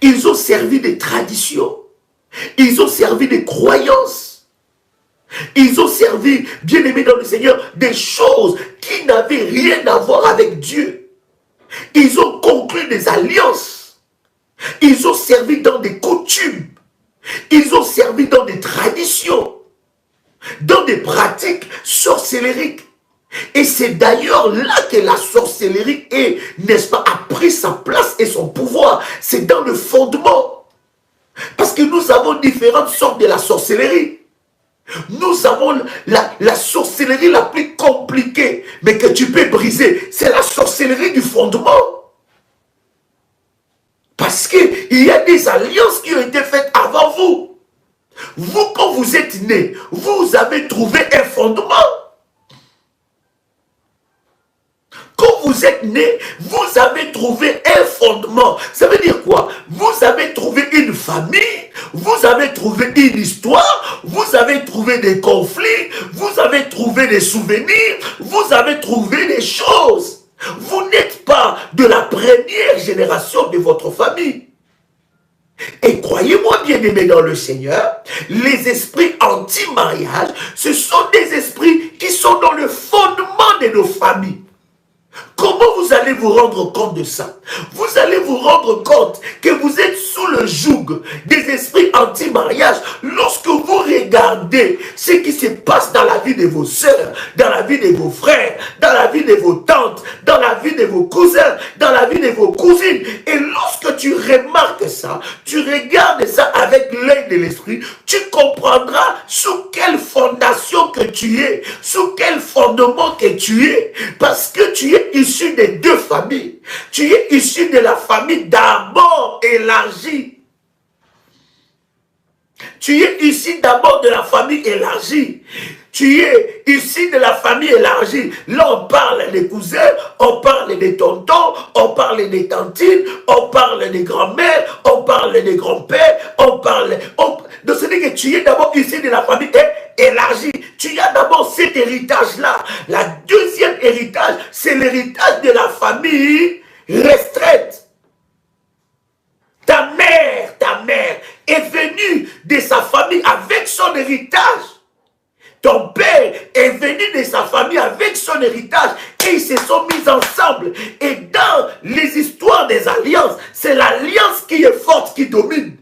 [SPEAKER 2] Ils ont servi des traditions. Ils ont servi des croyances. Ils ont servi, bien aimé dans le Seigneur, des choses qui n'avaient rien à voir avec Dieu. Ils ont conclu des alliances. Ils ont servi dans des coutumes. Ils ont servi dans des traditions, dans des pratiques sorcellériques. Et c'est d'ailleurs là que la sorcellerie est, n'est-ce pas, a pris sa place et son pouvoir. C'est dans le fondement. Parce que nous avons différentes sortes de la sorcellerie. Nous avons la sorcellerie la plus compliquée, mais que tu peux briser. C'est la sorcellerie du fondement. Parce qu'il y a des alliances qui ont été faites avant vous. Vous, quand vous êtes né, vous avez trouvé un fondement. Quand vous êtes né, vous avez trouvé un fondement. Ça veut dire quoi? Vous avez trouvé une famille, vous avez trouvé une histoire, vous avez trouvé des conflits, vous avez trouvé des souvenirs, vous avez trouvé des choses. Vous n'êtes pas de la première génération de votre famille. Et croyez-moi bien aimé dans le Seigneur, les esprits anti-mariage, ce sont des esprits qui sont dans le fondement de nos familles. Comment vous allez vous rendre compte de ça? Vous allez vous rendre compte que vous êtes sous le joug des esprits anti-mariage lorsque vous regardez ce qui se passe dans la vie de vos sœurs, dans la vie de vos frères, dans la vie de vos tantes, dans la vie de vos cousins, dans la vie de vos cousines. Et lorsque tu remarques ça, tu regardes ça avec l'œil de l'esprit, tu comprendras sous quelle fondation que tu es, sous quel fondement que tu es, parce que tu es issu des deux familles. Tu es issu de la famille d'abord élargie. Tu es issu d'abord de la famille élargie. Tu es issu de la famille élargie. Là, on parle des cousins, on parle des tontons, on parle des tantines, on parle des grands-mères, on parle des grands-pères, on parle... Donc, c'est-à-dire que tu es d'abord issu de la famille élargie. Tu as d'abord cet héritage-là. La deuxième héritage, c'est l'héritage de la famille restreinte. Ta mère est venue de sa famille avec son héritage. Ton père est venu de sa famille avec son héritage et ils se sont mis ensemble. Et dans les histoires des alliances, c'est l'alliance qui est forte, qui domine.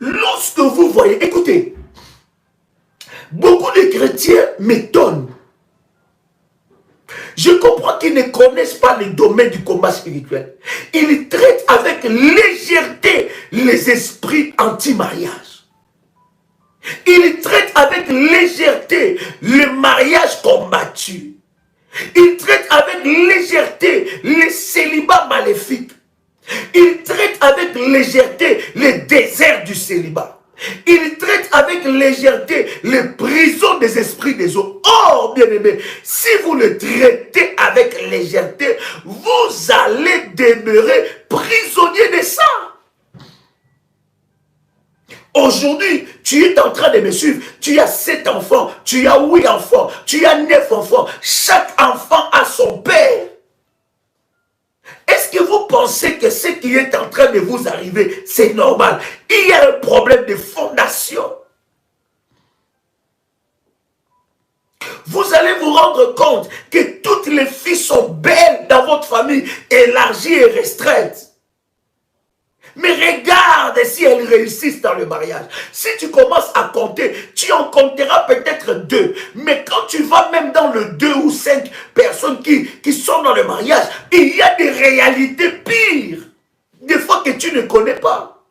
[SPEAKER 2] Lorsque vous voyez, écoutez, beaucoup de chrétiens m'étonnent. Je comprends qu'ils ne connaissent pas le domaine du combat spirituel. Ils traitent avec légèreté les esprits anti-mariage. Ils traitent avec légèreté le mariage combattu. Ils traitent avec légèreté les célibats maléfiques. Ils traitent avec légèreté les déserts du célibat. Ils traitent avec légèreté les prisons des esprits des eaux. Oh, bien-aimé, si vous le traitez avec légèreté, vous allez demeurer prisonnier de ça. Aujourd'hui, tu es en train de me suivre. Tu as 7 enfants, tu as 8 enfants, tu as 9 enfants. Chaque enfant a son père. Est-ce que vous pensez que ce qui est en train de vous arriver, c'est normal? Il y a un problème de fondation. Vous allez vous rendre compte que toutes les filles sont belles dans votre famille, élargie et restreinte. Mais regarde si elles réussissent dans le mariage. Si tu commences à compter, tu en compteras peut-être 2. Mais quand tu vas même dans le 2 ou 5 personnes qui sont dans le mariage, il y a des réalités pires. Des fois que tu ne connais pas.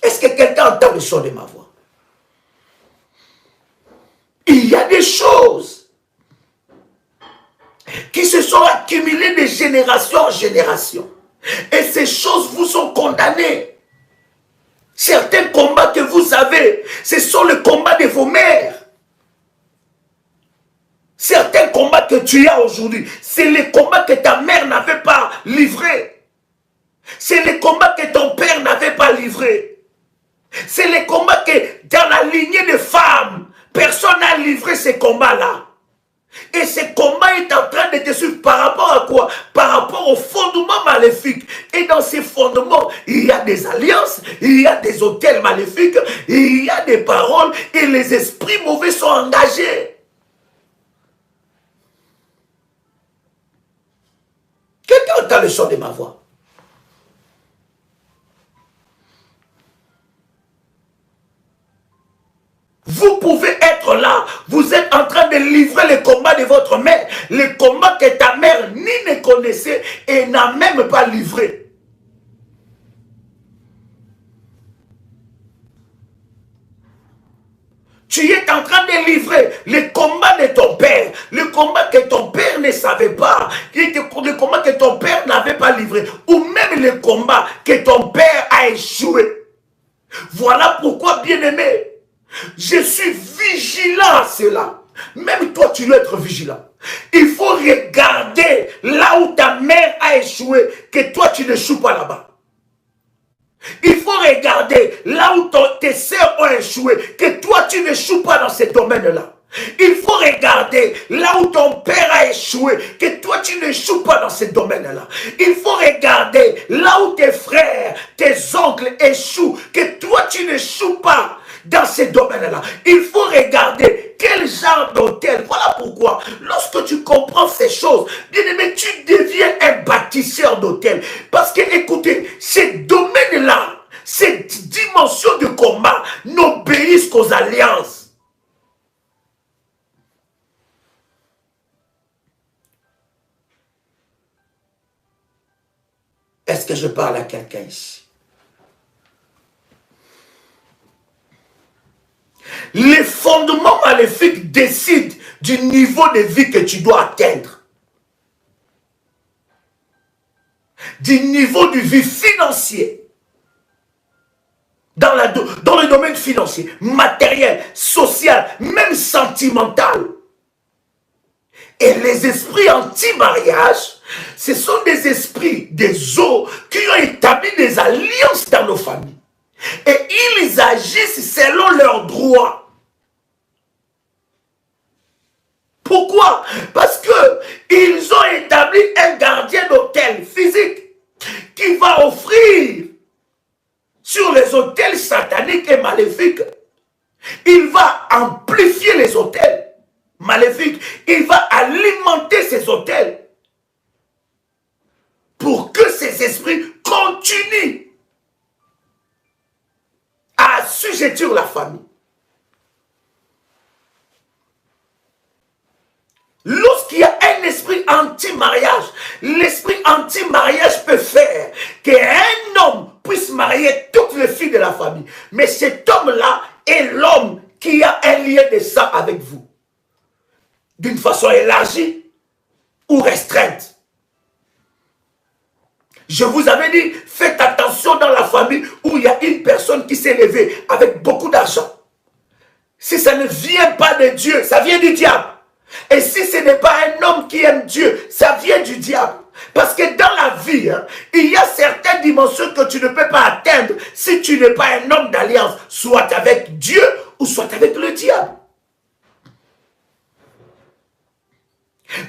[SPEAKER 2] Est-ce que quelqu'un entend le son de ma voix? Il y a des choses qui se sont accumulées de génération en génération. Et ces choses vous ont condamné. Certains combats que vous avez, ce sont les combats de vos mères. que tu as aujourd'hui, c'est les combats que ta mère n'avait pas livrés. C'est les combats que ton père n'avait pas livrés. C'est les combats que dans la lignée de femmes, personne n'a livré ces combats-là. Et ce combat est en train de te suivre par rapport à quoi? Par rapport aux fondements maléfiques. Et dans ces fondements, il y a des alliances, il y a des autels maléfiques, il y a des paroles et les esprits mauvais sont engagés. Quelqu'un entend le son de ma voix? Vous pouvez être là, vous êtes en train de livrer le combat de votre mère, le combat que ta mère ni ne connaissait et n'a même pas livré. Tu es en train de livrer le combat de ton père, le combat que ton père ne savait pas, le combat que ton père n'avait pas livré, ou même le combat que ton père a échoué. Voilà pourquoi, bien-aimé, je suis vigilant à cela. Même toi, tu dois être vigilant. Il faut regarder là où ta mère a échoué, que toi, tu n'échoues pas là-bas. Il faut regarder là où tes sœurs ont échoué, que toi, tu n'échoues pas dans ce domaine-là. Il faut regarder là où ton père a échoué, que toi tu n'échoues pas dans ce domaine-là. Il faut regarder là où tes frères, tes oncles échouent, que toi tu n'échoues pas dans ces domaines-là. Il faut regarder quel genre d'hôtel. Voilà pourquoi, lorsque tu comprends ces choses, bien aimé, tu deviens un bâtisseur d'hôtel. Parce que, écoutez, ces domaines-là, ces dimensions de combat n'obéissent qu'aux alliances. Est-ce que je parle à quelqu'un ici? Les fondements maléfiques décident du niveau de vie que tu dois atteindre. Du niveau de vie financier. Dans le domaine financier, matériel, social, même sentimental. Et les esprits anti-mariage, ce sont des esprits, des eaux qui ont établi des alliances dans nos familles. Et ils agissent selon leurs droits. Pourquoi? Parce qu'ils ont établi un gardien d'hôtel physique qui va offrir sur les hôtels sataniques et maléfiques. Il va amplifier les hôtels maléfiques. Il va alimenter ces hôtels pour que ces esprits continuent à assujettir la famille. Lorsqu'il y a un esprit anti-mariage, l'esprit anti-mariage peut faire qu'un homme puisse marier toutes les filles de la famille. Mais cet homme-là est l'homme qui a un lien de sang avec vous. D'une façon élargie ou restreinte. Je vous avais dit, faites attention dans la famille où il y a une personne qui s'est levée avec beaucoup d'argent. Si ça ne vient pas de Dieu, ça vient du diable. Et si ce n'est pas un homme qui aime Dieu, ça vient du diable. Parce que dans la vie, il y a certaines dimensions que tu ne peux pas atteindre si tu n'es pas un homme d'alliance, soit avec Dieu ou soit avec le diable.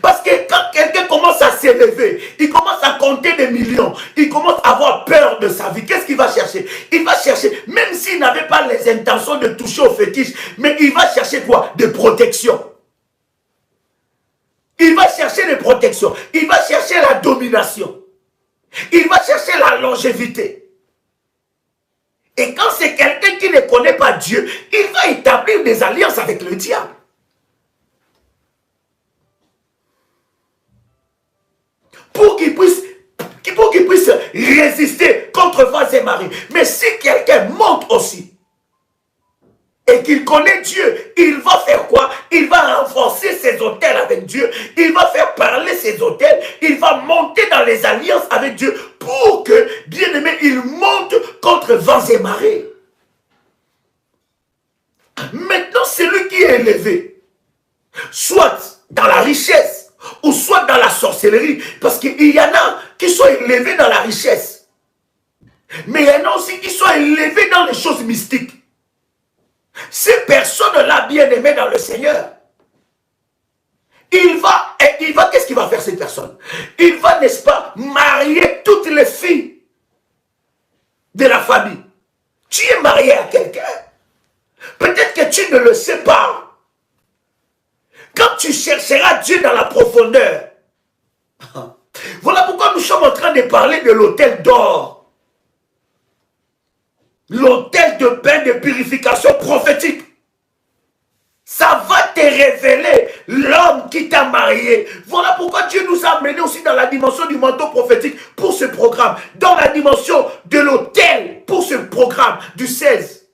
[SPEAKER 2] Parce que quand quelqu'un commence à s'élever, il commence à compter des millions, il commence à avoir peur de sa vie. Qu'est-ce qu'il va chercher? Il va chercher, même s'il n'avait pas les intentions de toucher au fétiche, mais il va chercher quoi? Des protections. Il va chercher des protections. Il va chercher la domination. Il va chercher la longévité. Et quand c'est quelqu'un qui ne connaît pas Dieu, il va établir des alliances avec le diable. Pour qu'il puisse résister contre vents et marées. Mais si quelqu'un monte aussi, et qu'il connaît Dieu, il va faire quoi? Il va renforcer ses hôtels avec Dieu. Il va faire parler ses hôtels. Il va monter dans les alliances avec Dieu pour que, bien aimé, il monte contre vents et marées. Maintenant, celui qui est élevé, soit dans la richesse soit dans la sorcellerie. Parce qu'il y en a qui sont élevés dans la richesse. Mais il y en a aussi qui sont élevés dans les choses mystiques. Ces personnes-là, bien-aimées dans le Seigneur, il va, qu'est-ce qu'il va faire cette personne? Il va, n'est-ce pas, marier toutes les filles de la famille. Tu es marié à quelqu'un. Peut-être que tu ne le sais pas. Quand tu chercheras Dieu dans la profondeur. Voilà pourquoi nous sommes en train de parler de l'autel d'or. L'autel de bain de purification prophétique. Ça va te révéler l'homme qui t'a marié. Voilà pourquoi Dieu nous a amenés aussi dans la dimension du manteau prophétique pour ce programme. Dans la dimension de l'autel pour ce programme du 16.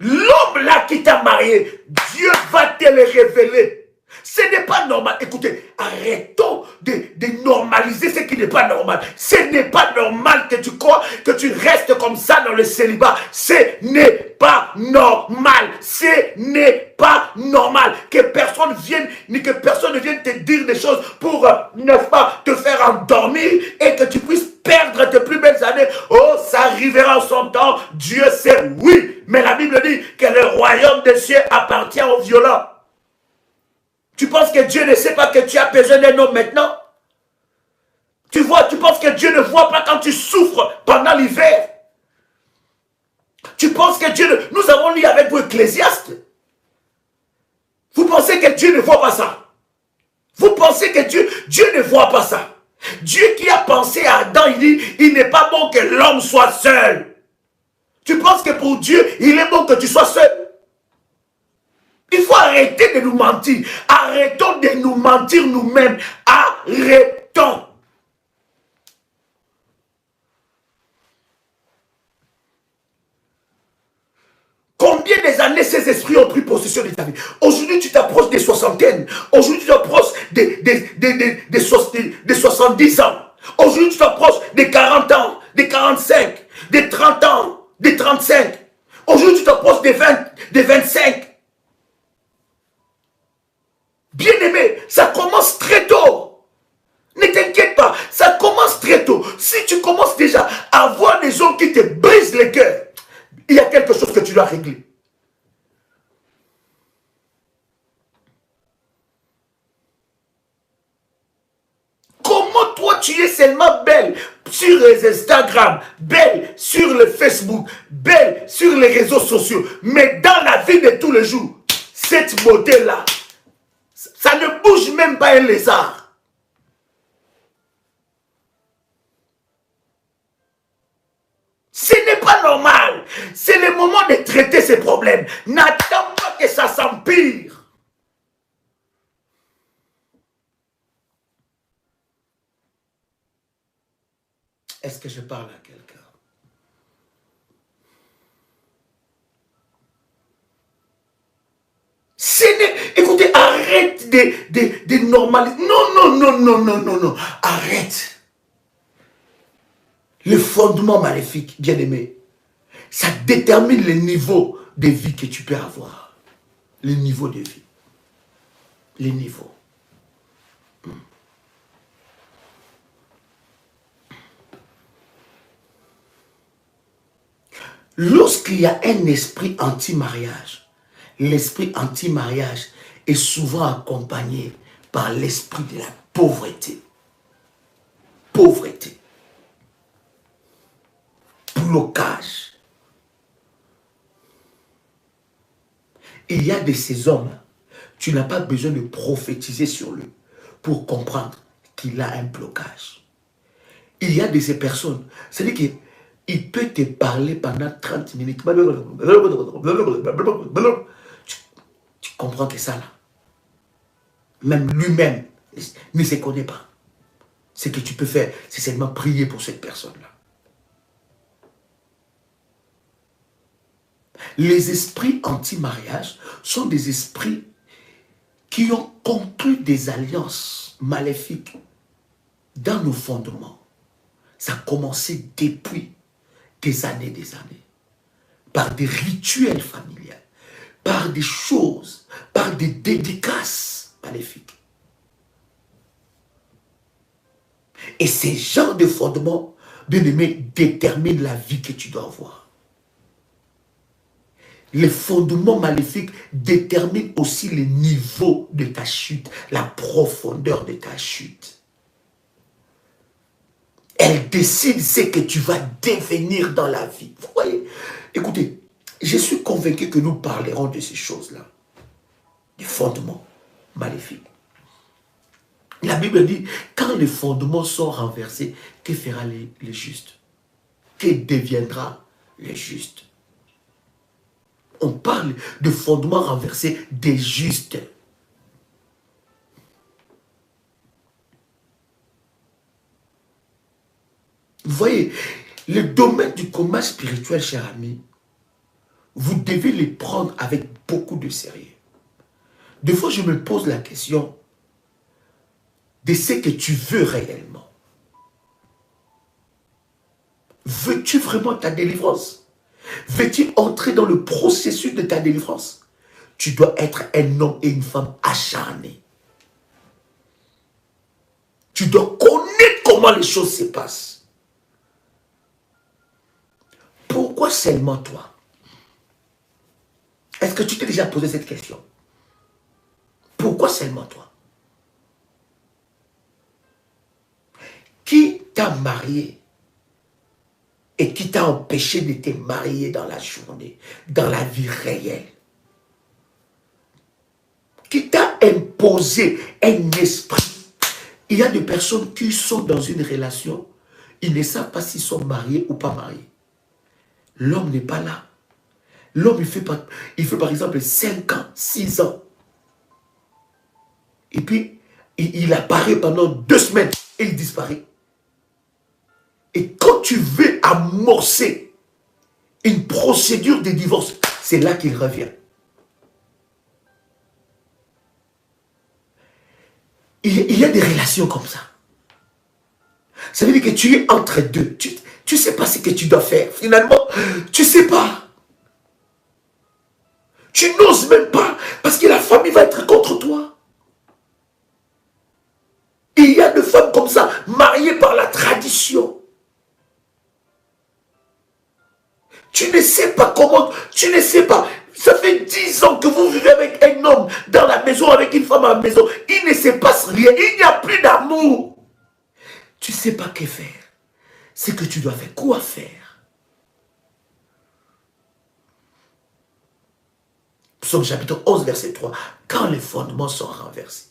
[SPEAKER 2] L'homme là qui t'a marié, Dieu va te le révéler. Ce n'est pas normal. Écoutez, arrêtons de normaliser ce qui n'est pas normal. Ce n'est pas normal que tu crois que tu restes comme ça dans le célibat. Ce n'est pas normal. Ce n'est pas normal que personne vienne, ni que personne ne vienne te dire des choses pour, n'est-ce pas, te faire endormir et que tu puisses perdre tes plus belles années. Oh, ça arrivera en son temps. Dieu sait, oui. Mais la Bible dit que le royaume des cieux appartient aux violents. Tu penses que Dieu ne sait pas que tu as besoin d'un homme maintenant? Tu vois, tu penses que Dieu ne voit pas quand tu souffres pendant l'hiver? Tu penses que Dieu ne... Nous avons lu avec vous Ecclésiaste. Vous pensez que Dieu ne voit pas ça? Vous pensez que Dieu ne voit pas ça? Dieu qui a pensé à Adam, il dit, il n'est pas bon que l'homme soit seul. Tu penses que pour Dieu, il est bon que tu sois seul? Il faut arrêter de nous mentir. Arrêtons de nous mentir nous-mêmes. Arrêtons. Combien des années ces esprits ont pris possession de ta vie? Aujourd'hui, tu t'approches des soixantaines. Aujourd'hui, tu t'approches des 70 ans. Aujourd'hui, tu t'approches des 40 ans, des 45, des 30 ans, des 35. Aujourd'hui, tu t'approches des 20, des 25. Bien-aimé, ça commence très tôt. Ne t'inquiète pas, ça commence très tôt. Si tu commences déjà à voir des hommes qui te brisent le cœur, il y a quelque chose que tu dois régler. Comment toi tu es seulement belle sur les Instagram, belle sur le Facebook, belle sur les réseaux sociaux, mais dans la vie de tous les jours, cette beauté-là, ça ne bouge même pas un lézard. Ce n'est pas normal. C'est le moment de traiter ces problèmes. N'attends pas que ça s'empire. Est-ce que je parle à quelqu'un? Écoutez, arrête de normaliser. Non. Arrête. Le fondement maléfique, bien-aimé, ça détermine le niveau de vie que tu peux avoir. Le niveau de vie. Les niveaux. Lorsqu'il y a un esprit anti-mariage, l'esprit anti-mariage est souvent accompagné par l'esprit de la pauvreté. Pauvreté. Blocage. Il y a de ces hommes, tu n'as pas besoin de prophétiser sur lui pour comprendre qu'il a un blocage. Il y a de ces personnes, c'est-à-dire qu'il peut te parler pendant 30 minutes. Tu comprends que ça là, même lui-même ne se connaît pas. Ce que tu peux faire, c'est seulement prier pour cette personne-là. Les esprits anti-mariage sont des esprits qui ont conclu des alliances maléfiques dans nos fondements. Ça a commencé depuis des années, par des rituels familiaux, par des choses, par des dédicaces maléfiques. Et ces genres de fondements, bien aimé, déterminent la vie que tu dois avoir. Les fondements maléfiques déterminent aussi le niveau de ta chute, la profondeur de ta chute. Elle décide ce que tu vas devenir dans la vie. Vous voyez? Écoutez, je suis convaincu que nous parlerons de ces choses-là. Des fondements maléfiques. La Bible dit, quand les fondements sont renversés, que fera le juste? Que deviendra le juste? On parle de fondements renversés des justes. Vous voyez, le domaine du combat spirituel, cher ami, vous devez les prendre avec beaucoup de sérieux. Des fois, je me pose la question de ce que tu veux réellement. Veux-tu vraiment ta délivrance? Veux-tu entrer dans le processus de ta délivrance? Tu dois être un homme et une femme acharnés. Tu dois connaître comment les choses se passent. Pourquoi seulement toi? Est-ce que tu t'es déjà posé cette question? Pourquoi seulement toi? Qui t'a marié et qui t'a empêché de te marier dans la journée, dans la vie réelle? Qui t'a imposé un esprit? Il y a des personnes qui sont dans une relation, ils ne savent pas s'ils sont mariés ou pas mariés. L'homme n'est pas là. L'homme, il fait par exemple 5 ans, 6 ans. Et puis, il apparaît pendant 2 semaines et il disparaît. Et quand tu veux amorcer une procédure de divorce, c'est là qu'il revient. Il y a des relations comme ça. Ça veut dire que tu es entre deux. Tu ne sais pas ce que tu dois faire. Finalement, tu ne sais pas. Tu n'oses même pas parce que la famille va être contre toi. Et il y a des femmes comme ça, mariées par la tradition. Tu ne sais pas comment, tu ne sais pas. Ça fait 10 ans que vous vivez avec un homme dans la maison, avec une femme à la maison. Il ne se passe rien, il n'y a plus d'amour. Tu ne sais pas que faire. C'est que tu dois faire. Quoi faire? Psaume chapitre 11, verset 3. Quand les fondements sont renversés,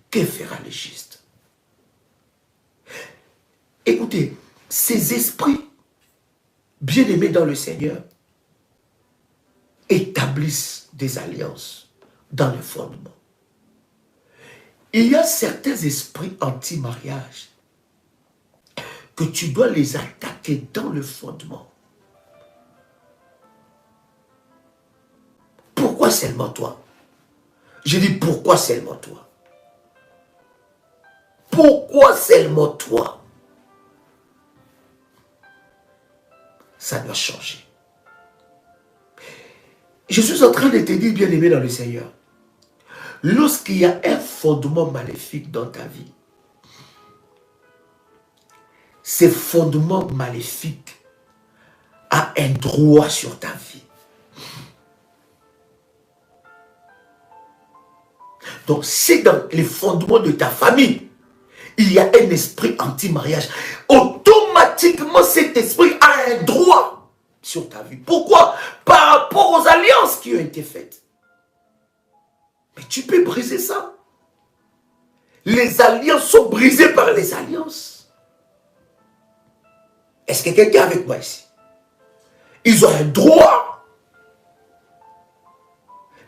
[SPEAKER 2] que fera le juste? Écoutez, ces esprits bien-aimés dans le Seigneur établissent des alliances dans le fondement. Il y a certains esprits anti-mariage que tu dois les attaquer dans le fondement. Pourquoi seulement toi? Je dis pourquoi seulement toi? Pourquoi seulement toi? Ça doit changer. Je suis en train de te dire, bien-aimé dans le Seigneur, lorsqu'il y a un fondement maléfique dans ta vie, ce fondement maléfique a un droit sur ta vie. Donc, si dans les fondements de ta famille, il y a un esprit anti-mariage, automatiquement cet esprit a un droit sur ta vie. Pourquoi? Par rapport aux alliances qui ont été faites. Mais tu peux briser ça. Les alliances sont brisées par les alliances. Est-ce que quelqu'un est avec moi ici? Ils ont un droit.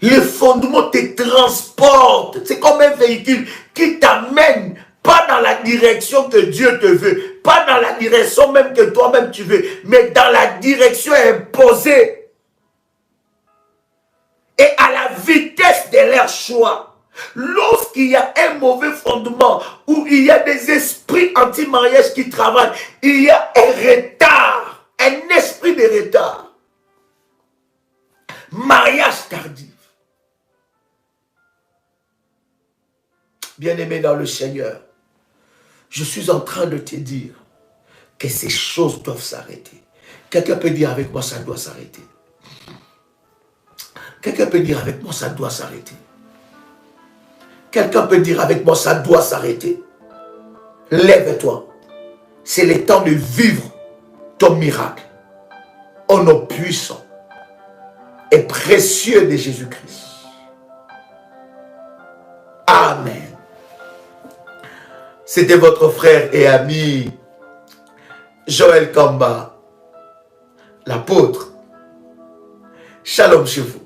[SPEAKER 2] Les fondements te transportent. C'est comme un véhicule qui t'amène pas dans la direction que Dieu te veut, pas dans la direction même que toi-même tu veux, mais dans la direction imposée et à la vitesse de leur choix. Lorsqu'il y a un mauvais fondement, où il y a des esprits anti-mariage qui travaillent, il y a un retard, un esprit de retard. Mariage tardif. Bien-aimé dans le Seigneur, je suis en train de te dire que ces choses doivent s'arrêter. Quelqu'un peut dire avec moi, ça doit s'arrêter. Quelqu'un peut dire avec moi, ça doit s'arrêter. Quelqu'un peut dire avec moi, ça doit s'arrêter. Lève-toi. C'est le temps de vivre ton miracle. Au nom puissant et précieux de Jésus-Christ. Amen. C'était votre frère et ami Joël Kamba, l'apôtre. Shalom chez vous.